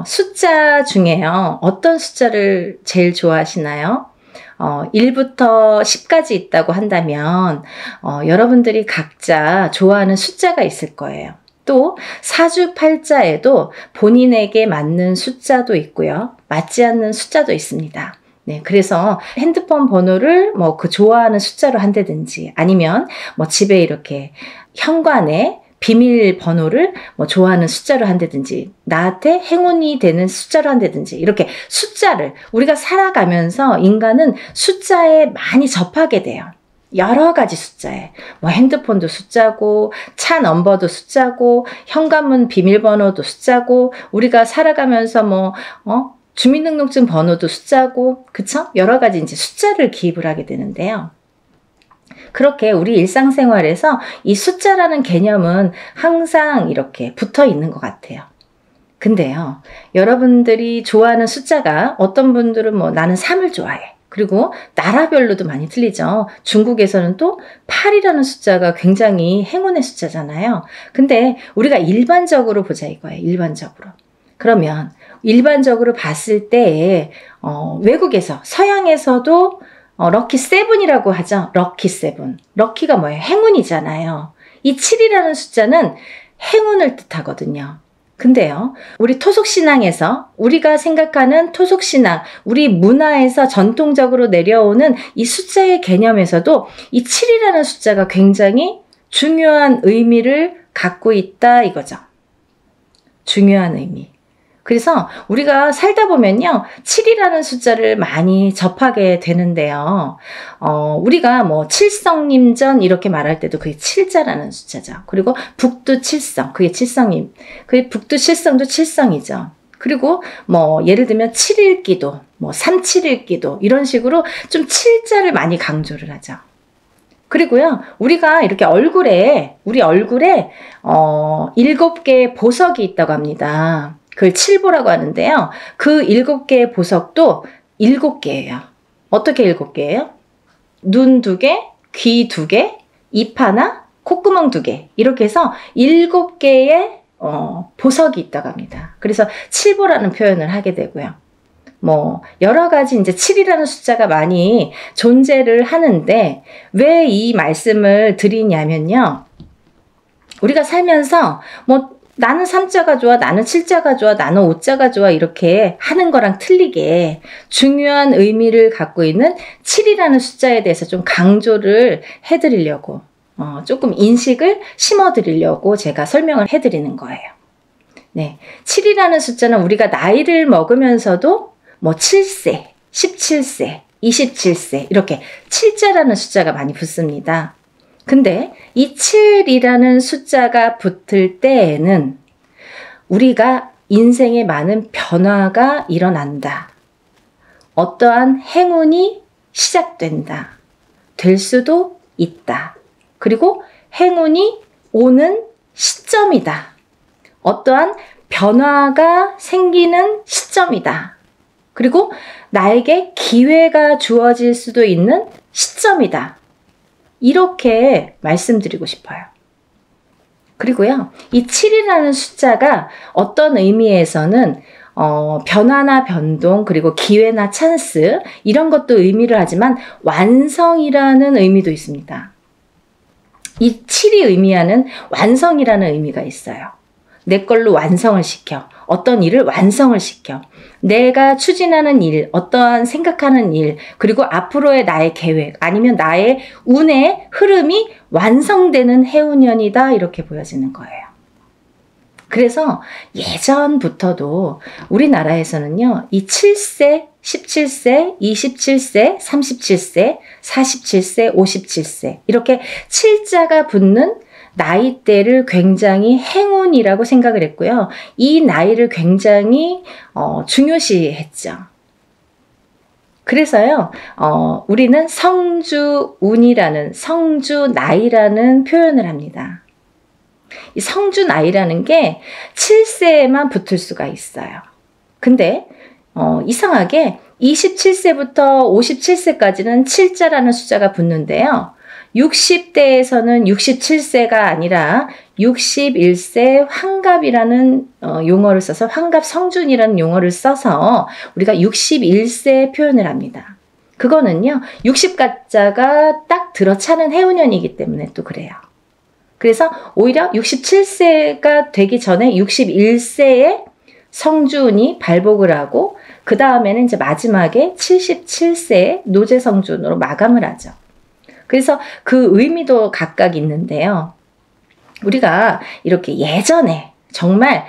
숫자 중에요. 어떤 숫자를 제일 좋아하시나요? 1부터 10까지 있다고 한다면 여러분들이 각자 좋아하는 숫자가 있을 거예요. 또 사주팔자에도 본인에게 맞는 숫자도 있고요. 맞지 않는 숫자도 있습니다. 네, 그래서 핸드폰 번호를 뭐 그 좋아하는 숫자로 한다든지 아니면 뭐 집에 이렇게 현관에 비밀번호를 뭐 좋아하는 숫자로 한다든지 나한테 행운이 되는 숫자로 한다든지 이렇게 숫자를 우리가 살아가면서 인간은 숫자에 많이 접하게 돼요. 여러 가지 숫자에 뭐 핸드폰도 숫자고 차 넘버도 숫자고 현관문 비밀번호도 숫자고 우리가 살아가면서 뭐 주민등록증 번호도 숫자고 그쵸? 여러 가지 이제 숫자를 기입을 하게 되는데요. 그렇게 우리 일상생활에서 이 숫자라는 개념은 항상 이렇게 붙어 있는 것 같아요. 근데요, 여러분들이 좋아하는 숫자가 어떤 분들은 뭐 나는 3을 좋아해. 그리고 나라별로도 많이 틀리죠. 중국에서는 또 8이라는 숫자가 굉장히 행운의 숫자잖아요. 근데 우리가 일반적으로 보자 이거예요. 일반적으로. 그러면 일반적으로 봤을 때 외국에서 서양에서도 럭키 세븐이라고 하죠. 럭키 세븐. 럭키가 뭐예요? 행운이잖아요. 이 7이라는 숫자는 행운을 뜻하거든요. 근데요, 우리 토속신앙에서 우리가 생각하는 토속신앙, 우리 문화에서 전통적으로 내려오는 이 숫자의 개념에서도 이 7이라는 숫자가 굉장히 중요한 의미를 갖고 있다 이거죠. 중요한 의미. 그래서 우리가 살다 보면요, 7이라는 숫자를 많이 접하게 되는데요. 우리가 뭐 칠성님전 이렇게 말할 때도 그게 7자라는 숫자죠. 그리고 북두칠성, 그게 칠성님. 그게 북두칠성도 칠성이죠. 그리고 뭐 예를 들면 7일기도, 뭐 37일기도 이런 식으로 좀 7자를 많이 강조를 하죠. 그리고요, 우리가 이렇게 우리 얼굴에 7개의 보석이 있다고 합니다. 그걸 칠보라고 하는데요. 그 7개의 보석도 7개예요. 어떻게 7개예요? 눈 2개, 귀 2개, 입 하나, 콧구멍 2개. 이렇게 해서 7개의 보석이 있다고 합니다. 그래서 칠보라는 표현을 하게 되고요. 뭐 여러 가지 이제 7이라는 숫자가 많이 존재를 하는데 왜 이 말씀을 드리냐면요. 우리가 살면서 뭐 나는 3자가 좋아, 나는 7자가 좋아, 나는 5자가 좋아 이렇게 하는 거랑 틀리게 중요한 의미를 갖고 있는 7이라는 숫자에 대해서 좀 강조를 해드리려고 조금 인식을 심어드리려고 제가 설명을 해드리는 거예요. 네, 7이라는 숫자는 우리가 나이를 먹으면서도 뭐 7세, 17세, 27세 이렇게 7자라는 숫자가 많이 붙습니다. 근데 이 7이라는 숫자가 붙을 때에는 우리가 인생에 많은 변화가 일어난다. 어떠한 행운이 시작된다. 될 수도 있다. 그리고 행운이 오는 시점이다. 어떠한 변화가 생기는 시점이다. 그리고 나에게 기회가 주어질 수도 있는 시점이다. 이렇게 말씀드리고 싶어요. 그리고요, 이 7이라는 숫자가 어떤 의미에서는 변화나 변동, 그리고 기회나 찬스 이런 것도 의미를 하지만 완성이라는 의미도 있습니다. 이 7이 의미하는 완성이라는 의미가 있어요. 내 걸로 완성을 시켜. 어떤 일을 완성을 시켜. 내가 추진하는 일, 어떠한 생각하는 일, 그리고 앞으로의 나의 계획, 아니면 나의 운의 흐름이 완성되는 해운년이다 이렇게 보여지는 거예요. 그래서 예전부터도 우리나라에서는요, 이 7세, 17세, 27세, 37세, 47세, 57세 이렇게 7자가 붙는 나이대를 굉장히 행운이라고 생각을 했고요. 이 나이를 굉장히 중요시했죠. 그래서요, 우리는 성주운이라는 성주나이라는 표현을 합니다. 이 성주나이라는 게 7세에만 붙을 수가 있어요. 근데 이상하게 27세부터 57세까지는 7자라는 숫자가 붙는데요. 60대에서는 67세가 아니라 61세 환갑이라는 용어를 써서 환갑 성준이라는 용어를 써서 우리가 61세 표현을 합니다. 그거는요, 60가짜가 딱 들어차는 해운년이기 때문에 또 그래요. 그래서 오히려 67세가 되기 전에 61세에 성준이 발복을 하고 그 다음에는 이제 마지막에 77세에 노제성준으로 마감을 하죠. 그래서 그 의미도 각각 있는데요. 우리가 이렇게 예전에 정말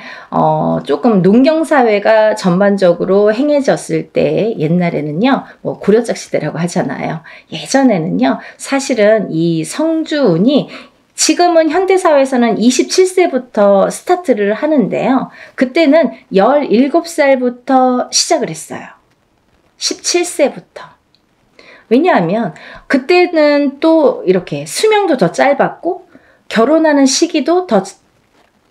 조금 농경사회가 전반적으로 행해졌을 때 옛날에는요, 뭐 고려적 시대라고 하잖아요. 예전에는요, 사실은 이 성주운이 지금은 현대사회에서는 27세부터 스타트를 하는데요. 그때는 17살부터 시작을 했어요. 17세부터. 왜냐하면 그때는 또 이렇게 수명도 더 짧았고 결혼하는 시기도 더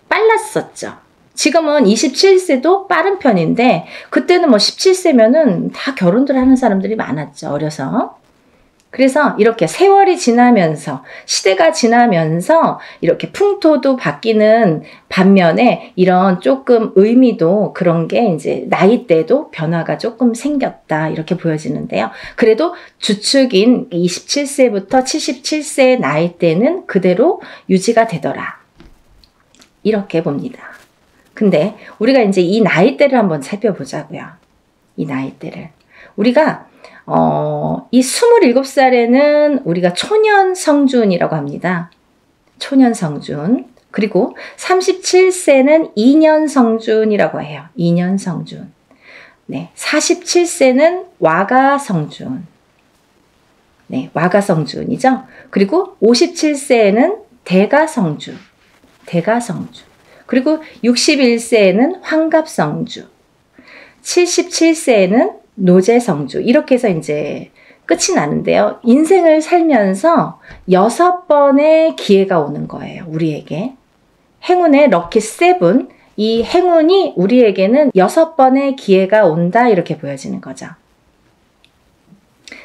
빨랐었죠. 지금은 27세도 빠른 편인데 그때는 뭐 17세면은 다 결혼들 하는 사람들이 많았죠. 어려서. 그래서 이렇게 세월이 지나면서 시대가 지나면서 이렇게 풍토도 바뀌는 반면에 이런 조금 의미도 그런 게 이제 나이대도 변화가 조금 생겼다 이렇게 보여지는데요. 그래도 주축인 27세부터 77세 나이대는 그대로 유지가 되더라. 이렇게 봅니다. 근데 우리가 이제 이 나이대를 한번 살펴보자고요. 이 나이대를. 우리가 이 27살에는 우리가 초년 성준이라고 합니다. 초년 성준. 그리고 37세는 2년 성준이라고 해요. 2년 성준. 네, 47세는 와가 성준. 네, 와가 성준이죠. 그리고 57세에는 대가 성준. 대가 성준. 그리고 61세에는 환갑 성주. 77세에는 노제성주. 이렇게 해서 이제 끝이 나는데요. 인생을 살면서 6번의 기회가 오는 거예요. 우리에게. 행운의 럭키 세븐. 이 행운이 우리에게는 6번의 기회가 온다. 이렇게 보여지는 거죠.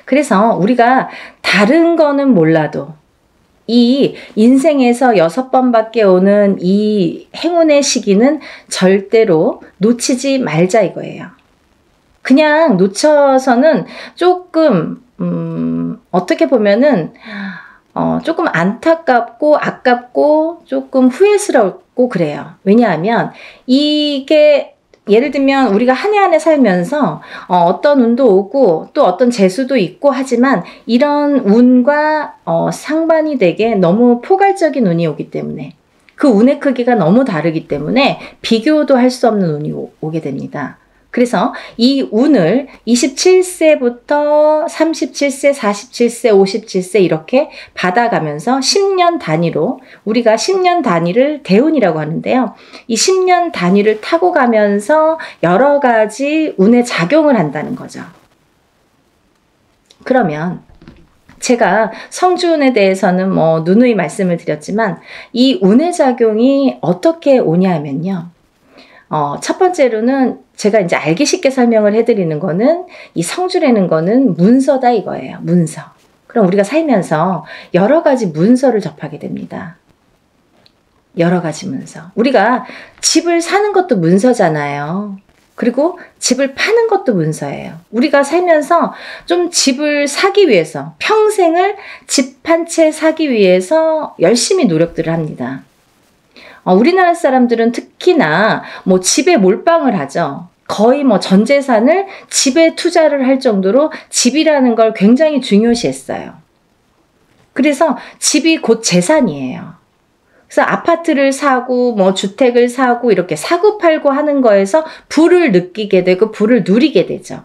그래서 우리가 다른 거는 몰라도 이 인생에서 6번밖에 오는 이 행운의 시기는 절대로 놓치지 말자 이거예요. 그냥 놓쳐서는 조금 어떻게 보면은 조금 안타깝고 아깝고 조금 후회스럽고 그래요. 왜냐하면 이게 예를 들면 우리가 한 해 한 해 살면서 어떤 운도 오고 또 어떤 재수도 있고 하지만 이런 운과 상반이 되게 너무 포괄적인 운이 오기 때문에 그 운의 크기가 너무 다르기 때문에 비교도 할 수 없는 운이 오게 됩니다. 그래서 이 운을 27세부터 37세, 47세, 57세 이렇게 받아가면서 10년 단위로 우리가 10년 단위를 대운이라고 하는데요. 이 10년 단위를 타고 가면서 여러 가지 운에 작용을 한다는 거죠. 그러면 제가 성주운에 대해서는 뭐 누누이 말씀을 드렸지만 이 운의 작용이 어떻게 오냐면요. 첫 번째로는 제가 이제 알기 쉽게 설명을 해드리는 거는 이 성주라는 거는 문서다 이거예요. 문서. 그럼 우리가 살면서 여러 가지 문서를 접하게 됩니다. 여러 가지 문서. 우리가 집을 사는 것도 문서잖아요. 그리고 집을 파는 것도 문서예요. 우리가 살면서 좀 집을 사기 위해서 평생을 집 한 채 사기 위해서 열심히 노력들을 합니다. 우리나라 사람들은 특히나 뭐 집에 몰빵을 하죠. 거의 뭐 전 재산을 집에 투자를 할 정도로 집이라는 걸 굉장히 중요시했어요. 그래서 집이 곧 재산이에요. 그래서 아파트를 사고 뭐 주택을 사고 이렇게 사고 팔고 하는 거에서 부를 느끼게 되고 부를 누리게 되죠.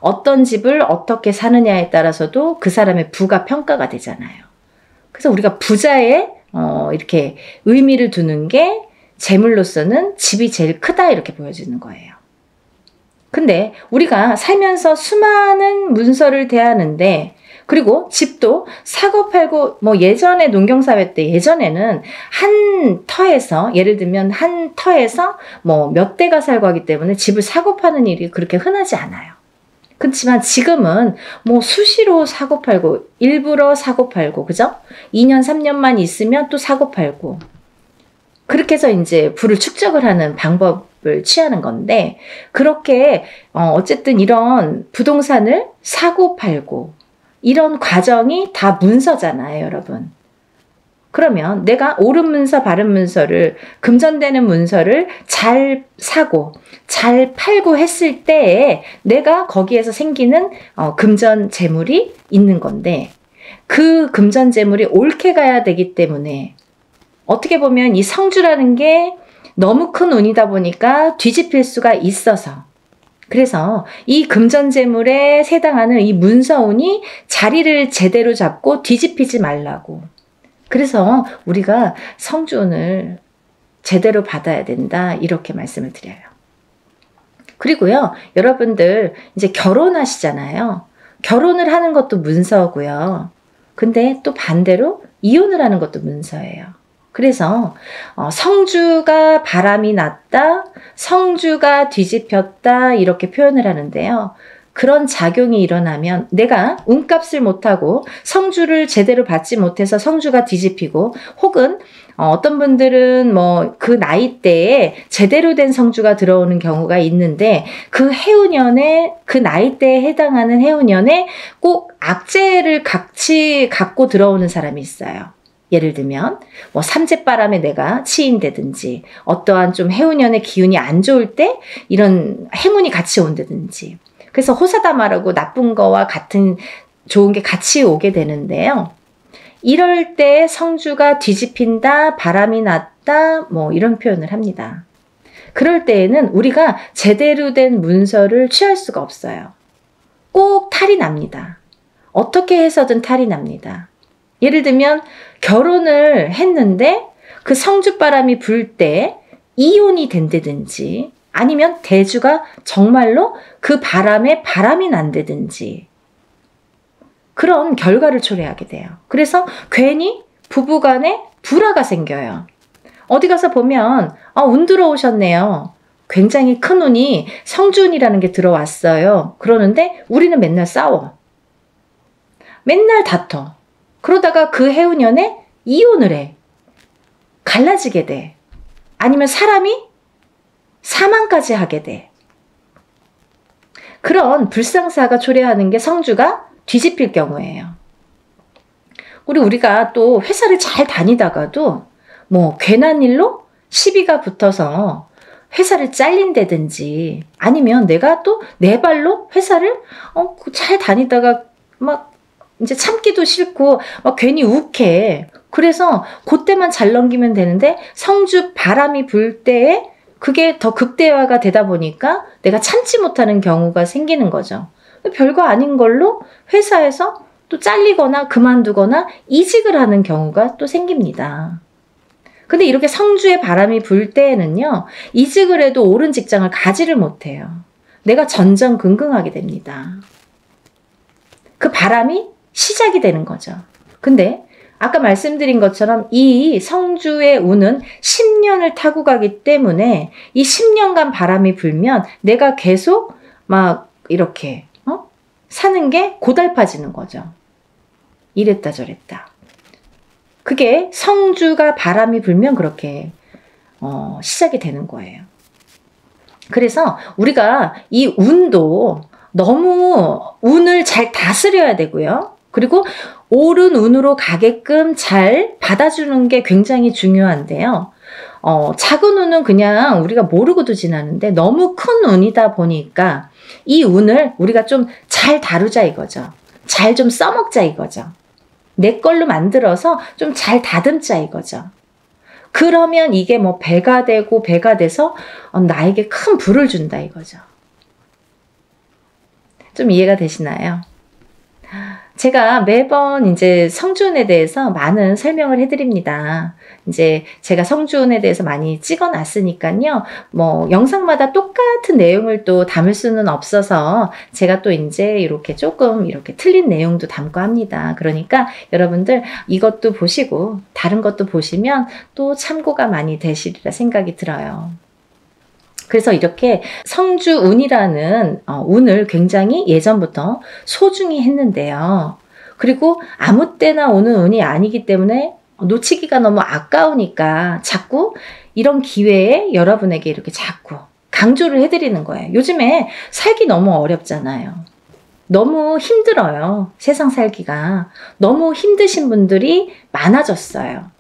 어떤 집을 어떻게 사느냐에 따라서도 그 사람의 부가 평가가 되잖아요. 그래서 우리가 부자의 이렇게 의미를 두는 게 재물로서는 집이 제일 크다 이렇게 보여지는 거예요. 근데 우리가 살면서 수많은 문서를 대하는데 그리고 집도 사고 팔고 뭐 예전에 농경사회 때 예전에는 한 터에서 예를 들면 한 터에서 뭐 몇 대가 살고 하기 때문에 집을 사고 파는 일이 그렇게 흔하지 않아요. 그렇지만 지금은 뭐 수시로 사고팔고 일부러 사고팔고 그죠? 2년 3년만 있으면 또 사고팔고 그렇게 해서 이제 부를 축적을 하는 방법을 취하는 건데 그렇게 어쨌든 이런 부동산을 사고 팔고 이런 과정이 다 문서잖아요, 여러분. 그러면 내가 옳은 문서, 바른 문서를 금전되는 문서를 잘 사고 잘 팔고 했을 때에 내가 거기에서 생기는 금전 재물이 있는 건데 그 금전 재물이 옳게 가야 되기 때문에 어떻게 보면 이 성주라는 게 너무 큰 운이다 보니까 뒤집힐 수가 있어서 그래서 이 금전재물에 해당하는 이 문서운이 자리를 제대로 잡고 뒤집히지 말라고. 그래서 우리가 성주운을 제대로 받아야 된다 이렇게 말씀을 드려요. 그리고요, 여러분들 이제 결혼하시잖아요. 결혼을 하는 것도 문서고요. 근데 또 반대로 이혼을 하는 것도 문서예요. 그래서 성주가 바람이 났다, 성주가 뒤집혔다 이렇게 표현을 하는데요. 그런 작용이 일어나면 내가 운값을 못하고 성주를 제대로 받지 못해서 성주가 뒤집히고 혹은 어떤 분들은 뭐 그 나이대에 제대로 된 성주가 들어오는 경우가 있는데 그 해운년에 그 나이대에 해당하는 해운년에 꼭 악재를 같이 갖고 들어오는 사람이 있어요. 예를 들면 뭐 삼재바람에 내가 치인다든지 어떠한 좀 해운년의 기운이 안 좋을 때 이런 행운이 같이 온다든지 그래서 호사다마라고 나쁜 거와 같은 좋은 게 같이 오게 되는데요. 이럴 때 성주가 뒤집힌다, 바람이 났다 뭐 이런 표현을 합니다. 그럴 때에는 우리가 제대로 된 문서를 취할 수가 없어요. 꼭 탈이 납니다. 어떻게 해서든 탈이 납니다. 예를 들면 결혼을 했는데 그 성주바람이 불 때 이혼이 된다든지 아니면 대주가 정말로 그 바람에 바람이 난다든지 그런 결과를 초래하게 돼요. 그래서 괜히 부부간에 불화가 생겨요. 어디 가서 보면 운 들어오셨네요. 굉장히 큰 운이 성주운이라는 게 들어왔어요. 그러는데 우리는 맨날 싸워. 맨날 다퉈. 그러다가 그 해운년에 이혼을 해. 갈라지게 돼. 아니면 사람이 사망까지 하게 돼. 그런 불상사가 초래하는 게 성주가 뒤집힐 경우예요. 우리가 또 회사를 잘 다니다가도 뭐 괜한 일로 시비가 붙어서 회사를 잘린다든지 아니면 내가 또 내 발로 회사를 잘 다니다가 막 이제 참기도 싫고 막 괜히 욱해. 그래서 그때만 잘 넘기면 되는데 성주 바람이 불 때에 그게 더 극대화가 되다 보니까 내가 참지 못하는 경우가 생기는 거죠. 별거 아닌 걸로 회사에서 또 잘리거나 그만두거나 이직을 하는 경우가 또 생깁니다. 근데 이렇게 성주에 바람이 불 때에는요. 이직을 해도 옳은 직장을 가지를 못해요. 내가 전전긍긍하게 됩니다. 그 바람이 시작이 되는 거죠. 근데 아까 말씀드린 것처럼 이 성주의 운은 10년을 타고 가기 때문에 이 10년간 바람이 불면 내가 계속 막 이렇게 사는 게 고달파지는 거죠. 이랬다 저랬다. 그게 성주가 바람이 불면 그렇게 시작이 되는 거예요. 그래서 우리가 이 운도 너무 운을 잘 다스려야 되고요. 그리고 옳은 운으로 가게끔 잘 받아주는 게 굉장히 중요한데요. 작은 운은 그냥 우리가 모르고도 지나는데 너무 큰 운이다 보니까 이 운을 우리가 좀 잘 다루자 이거죠. 잘 좀 써먹자 이거죠. 내 걸로 만들어서 좀 잘 다듬자 이거죠. 그러면 이게 뭐 배가 되고 배가 돼서 나에게 큰 부를 준다 이거죠. 좀 이해가 되시나요? 제가 매번 이제 성주운에 대해서 많은 설명을 해드립니다. 이제 제가 성주운에 대해서 많이 찍어놨으니까요. 뭐 영상마다 똑같은 내용을 또 담을 수는 없어서 제가 또 이제 이렇게 조금 이렇게 틀린 내용도 담고 합니다. 그러니까 여러분들 이것도 보시고 다른 것도 보시면 또 참고가 많이 되시리라 생각이 들어요. 그래서 이렇게 성주운이라는 운을 굉장히 예전부터 소중히 했는데요. 그리고 아무 때나 오는 운이 아니기 때문에 놓치기가 너무 아까우니까 자꾸 이런 기회에 여러분에게 이렇게 자꾸 강조를 해드리는 거예요. 요즘에 살기 너무 어렵잖아요. 너무 힘들어요. 세상 살기가. 너무 힘드신 분들이 많아졌어요.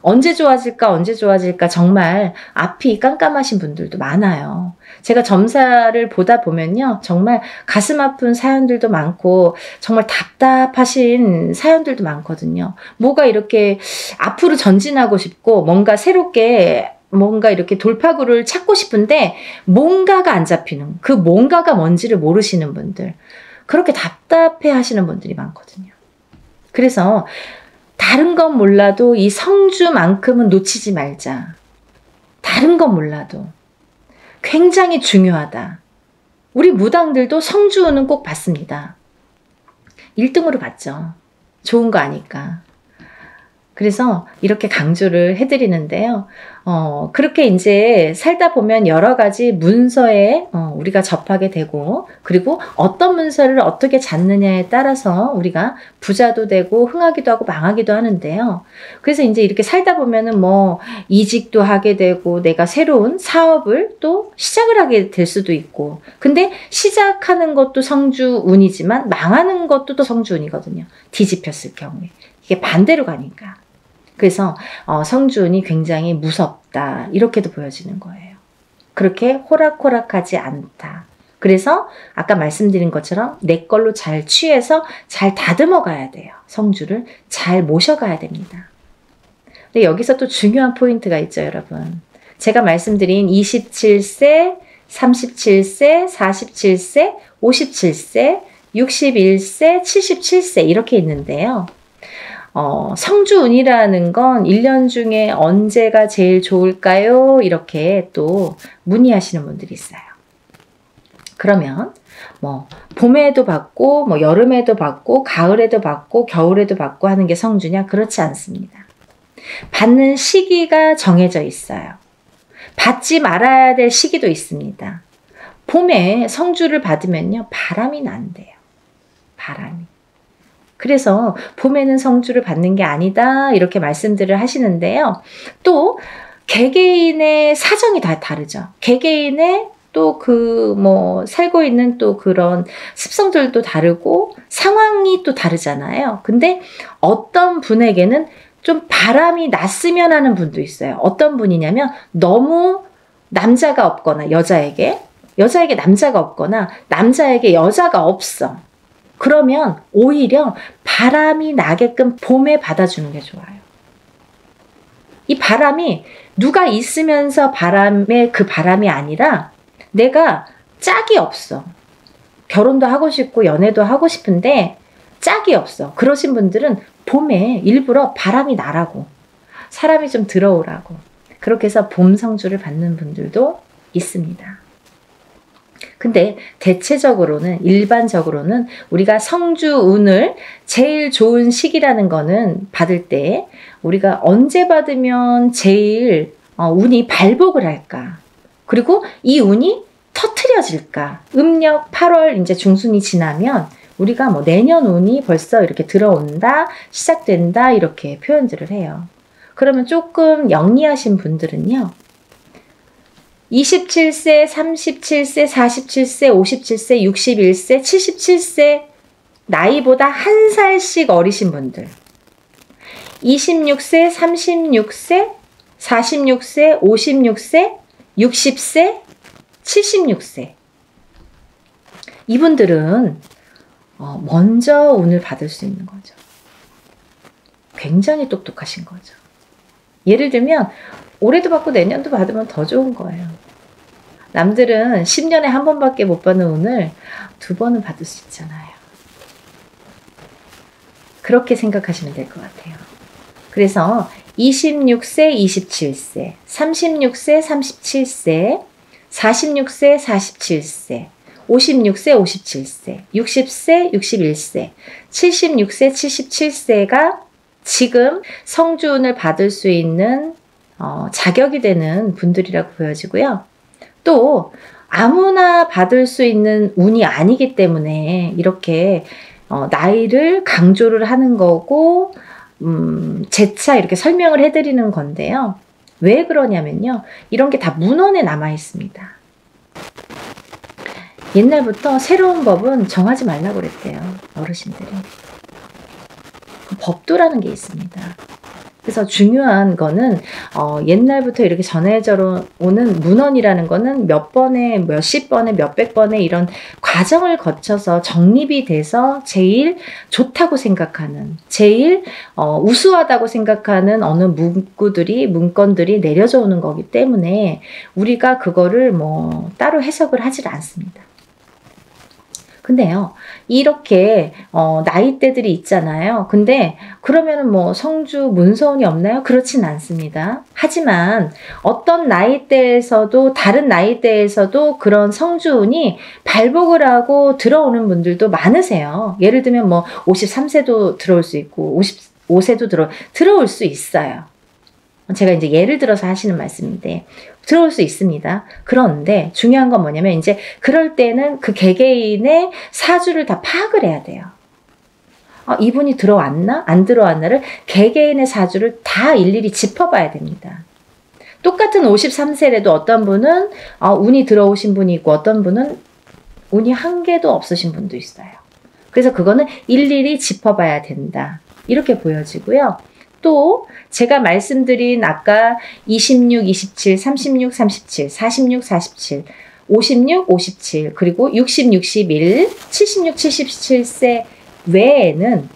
언제 좋아질까 언제 좋아질까 정말 앞이 깜깜하신 분들도 많아요. 제가 점사를 보다 보면요. 정말 가슴 아픈 사연들도 많고 정말 답답하신 사연들도 많거든요. 뭐가 이렇게 앞으로 전진하고 싶고 뭔가 새롭게 뭔가 이렇게 돌파구를 찾고 싶은데 뭔가가 안 잡히는 그 뭔가가 뭔지를 모르시는 분들 그렇게 답답해 하시는 분들이 많거든요. 그래서 다른 건 몰라도 이 성주만큼은 놓치지 말자. 다른 건 몰라도 굉장히 중요하다. 우리 무당들도 성주는 꼭 받습니다. 1등으로 받죠. 좋은 거 아니까. 그래서 이렇게 강조를 해드리는데요. 그렇게 이제 살다 보면 여러 가지 문서에 우리가 접하게 되고, 그리고 어떤 문서를 어떻게 잡느냐에 따라서 우리가 부자도 되고, 흥하기도 하고, 망하기도 하는데요. 그래서 이제 이렇게 살다 보면은 뭐, 이직도 하게 되고, 내가 새로운 사업을 또 시작을 하게 될 수도 있고, 근데 시작하는 것도 성주운이지만, 망하는 것도 또 성주운이거든요. 뒤집혔을 경우에. 이게 반대로 가니까. 그래서 성주운이 굉장히 무섭다 이렇게도 보여지는 거예요. 그렇게 호락호락하지 않다. 그래서 아까 말씀드린 것처럼 내 걸로 잘 취해서 잘 다듬어 가야 돼요. 성주를 잘 모셔가야 됩니다. 근데 여기서 또 중요한 포인트가 있죠, 여러분. 제가 말씀드린 27세, 37세, 47세, 57세, 61세, 77세 이렇게 있는데요. 성주운이라는 건 1년 중에 언제가 제일 좋을까요? 이렇게 또 문의하시는 분들이 있어요. 그러면 뭐 봄에도 받고 뭐 여름에도 받고 가을에도 받고 겨울에도 받고 하는 게 성주냐? 그렇지 않습니다. 받는 시기가 정해져 있어요. 받지 말아야 될 시기도 있습니다. 봄에 성주를 받으면요. 바람이 난대요. 바람이. 그래서 봄에는 성주를 받는 게 아니다 이렇게 말씀들을 하시는데요. 또 개개인의 사정이 다 다르죠. 개개인의 또 그 뭐 살고 있는 또 그런 습성들도 다르고 상황이 또 다르잖아요. 근데 어떤 분에게는 좀 바람이 났으면 하는 분도 있어요. 어떤 분이냐면 너무 남자가 없거나 여자에게 남자가 없거나 남자에게 여자가 없어. 그러면 오히려 바람이 나게끔 봄에 받아주는 게 좋아요. 이 바람이 누가 있으면서 바람의 그 바람이 아니라 내가 짝이 없어. 결혼도 하고 싶고 연애도 하고 싶은데 짝이 없어. 그러신 분들은 봄에 일부러 바람이 나라고 사람이 좀 들어오라고 그렇게 해서 봄 성주를 받는 분들도 있습니다. 근데 대체적으로는 일반적으로는 우리가 성주운을 제일 좋은 시기라는 거는 받을 때 우리가 언제 받으면 제일 운이 발복을 할까? 그리고 이 운이 터트려질까? 음력 8월 이제 중순이 지나면 우리가 뭐 내년 운이 벌써 이렇게 들어온다, 시작된다 이렇게 표현들을 해요. 그러면 조금 영리하신 분들은요. 27세, 37세, 47세, 57세, 61세, 77세 나이보다 한 살씩 어리신 분들 26세, 36세, 46세, 56세, 60세, 76세 이분들은 먼저 운을 받을 수 있는 거죠. 굉장히 똑똑하신 거죠. 예를 들면 올해도 받고 내년도 받으면 더 좋은 거예요. 남들은 10년에 한 번밖에 못 받는 운을 2번은 받을 수 있잖아요. 그렇게 생각하시면 될 것 같아요. 그래서 26세, 27세, 36세, 37세, 46세, 47세, 56세, 57세, 60세, 61세, 76세, 77세가 지금 성주운을 받을 수 있는 자격이 되는 분들이라고 보여지고요. 또 아무나 받을 수 있는 운이 아니기 때문에 이렇게 나이를 강조를 하는 거고 재차 이렇게 설명을 해드리는 건데요. 왜 그러냐면요. 이런 게 다 문헌에 남아 있습니다. 옛날부터 새로운 법은 정하지 말라고 그랬대요. 어르신들이. 법도라는 게 있습니다. 그래서 중요한 거는 옛날부터 이렇게 전해져 오는 문헌이라는 거는 몇 번에 몇십 번에 몇백 번에 이런 과정을 거쳐서 정립이 돼서 제일 좋다고 생각하는, 제일 우수하다고 생각하는 어느 문건들이 내려져 오는 거기 때문에 우리가 그거를 뭐 따로 해석을 하질 않습니다. 근데요, 이렇게 나이대들이 있잖아요. 근데 그러면은 뭐 성주 문서운이 없나요? 그렇진 않습니다. 하지만 어떤 나이대에서도 다른 나이대에서도 그런 성주운이 발복을 하고 들어오는 분들도 많으세요. 예를 들면 뭐 53세도 들어올 수 있고 55세도 들어올 수 있어요. 제가 이제 예를 들어서 하시는 말씀인데 들어올 수 있습니다. 그런데 중요한 건 뭐냐면 이제 그럴 때는 그 개개인의 사주를 다 파악을 해야 돼요. 이분이 들어왔나? 안 들어왔나를 개개인의 사주를 다 일일이 짚어봐야 됩니다. 똑같은 53세라도 어떤 분은 운이 들어오신 분이 있고 어떤 분은 운이 한 개도 없으신 분도 있어요. 그래서 그거는 일일이 짚어봐야 된다. 이렇게 보여지고요. 또 제가 말씀드린 아까 26, 27, 36, 37, 46, 47, 56, 57 그리고 60, 61, 76, 77세 외에는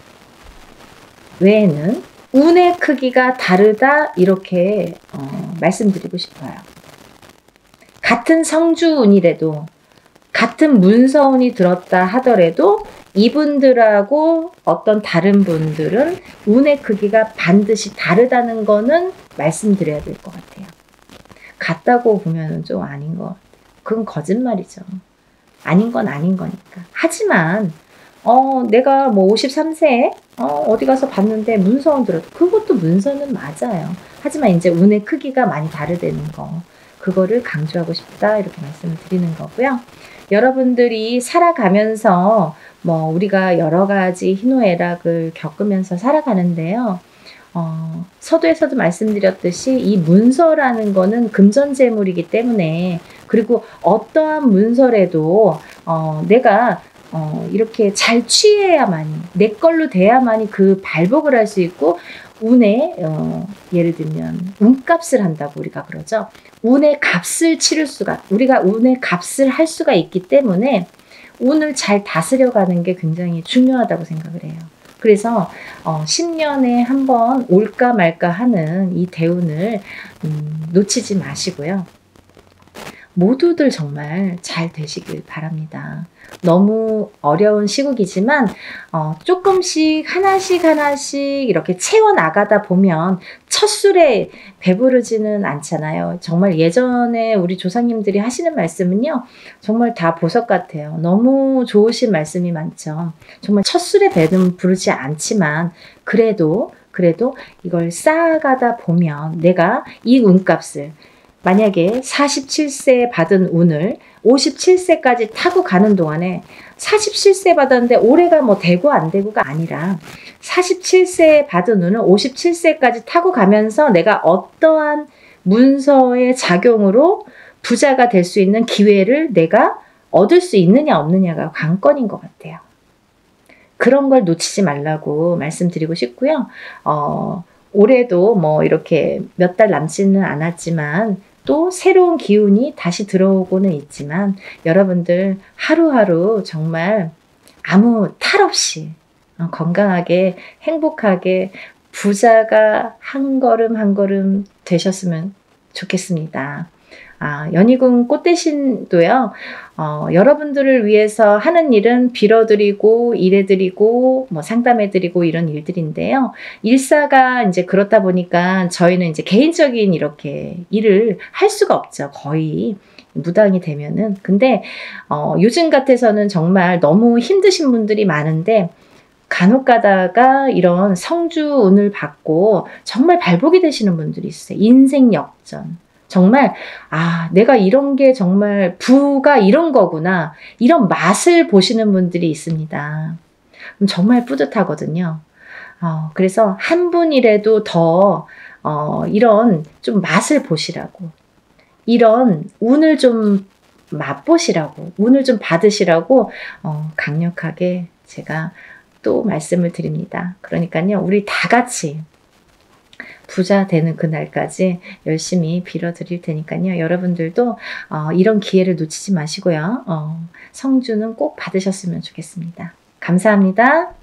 운의 크기가 다르다 이렇게 말씀드리고 싶어요. 같은 성주운이라도 같은 문서운이 들었다 하더라도 이분들하고 어떤 다른 분들은 운의 크기가 반드시 다르다는 거는 말씀드려야 될 것 같아요. 같다고 보면 좀 아닌 것 같아요. 그건 거짓말이죠. 아닌 건 아닌 거니까. 하지만 내가 뭐 53세에 어디 가서 봤는데 문서운 들어도 그것도 문서는 맞아요. 하지만 이제 운의 크기가 많이 다르다는 거. 그거를 강조하고 싶다 이렇게 말씀을 드리는 거고요. 여러분들이 살아가면서 뭐 우리가 여러 가지 희노애락을 겪으면서 살아가는데요. 서두에서도 말씀드렸듯이 이 문서라는 거는 금전재물이기 때문에 그리고 어떠한 문서라도 내가 이렇게 잘 취해야만이 내 걸로 돼야만이 그 발복을 할 수 있고 운에 예를 들면 운값을 한다고 우리가 그러죠. 운의 값을 치를 수가 우리가 운의 값을 할 수가 있기 때문에 운을 잘 다스려가는 게 굉장히 중요하다고 생각을 해요. 그래서 10년에 한 번 올까 말까 하는 이 대운을 놓치지 마시고요. 모두들 정말 잘 되시길 바랍니다. 너무 어려운 시국이지만 조금씩 하나씩 이렇게 채워나가다 보면 첫 술에 배부르지는 않잖아요. 정말 예전에 우리 조상님들이 하시는 말씀은요. 정말 다 보석 같아요. 너무 좋으신 말씀이 많죠. 정말 첫 술에 배는 부르지 않지만 그래도 이걸 쌓아가다 보면 내가 이 운값을 만약에 47세에 받은 운을 57세까지 타고 가는 동안에 47세 받았는데 올해가 뭐 되고 안 되고가 아니라 47세에 받은 운을 57세까지 타고 가면서 내가 어떠한 문서의 작용으로 부자가 될 수 있는 기회를 내가 얻을 수 있느냐 없느냐가 관건인 것 같아요. 그런 걸 놓치지 말라고 말씀드리고 싶고요. 올해도 뭐 이렇게 몇 달 남지는 않았지만 또 새로운 기운이 다시 들어오고는 있지만 여러분들 하루하루 정말 아무 탈 없이 건강하게 행복하게 부자가 한 걸음 한 걸음 되셨으면 좋겠습니다. 연희궁 꽃대신도요. 여러분들을 위해서 하는 일은 빌어드리고 일해드리고 뭐 상담해드리고 이런 일들인데요. 일사가 이제 그렇다 보니까 저희는 이제 개인적인 이렇게 일을 할 수가 없죠. 거의 무당이 되면은. 근데 요즘 같아서는 정말 너무 힘드신 분들이 많은데 간혹 가다가 이런 성주운을 받고 정말 발복이 되시는 분들이 있어요. 인생 역전. 정말 내가 이런 게 정말 부가 이런 거구나. 이런 맛을 보시는 분들이 있습니다. 그럼 정말 뿌듯하거든요. 그래서 한 분이라도 더 이런 좀 맛을 보시라고, 이런 운을 좀 맛보시라고, 운을 좀 받으시라고 강력하게 제가 또 말씀을 드립니다. 그러니까요, 우리 다 같이 부자 되는 그날까지 열심히 빌어드릴 테니까요. 여러분들도 이런 기회를 놓치지 마시고요. 성주는 꼭 받으셨으면 좋겠습니다. 감사합니다.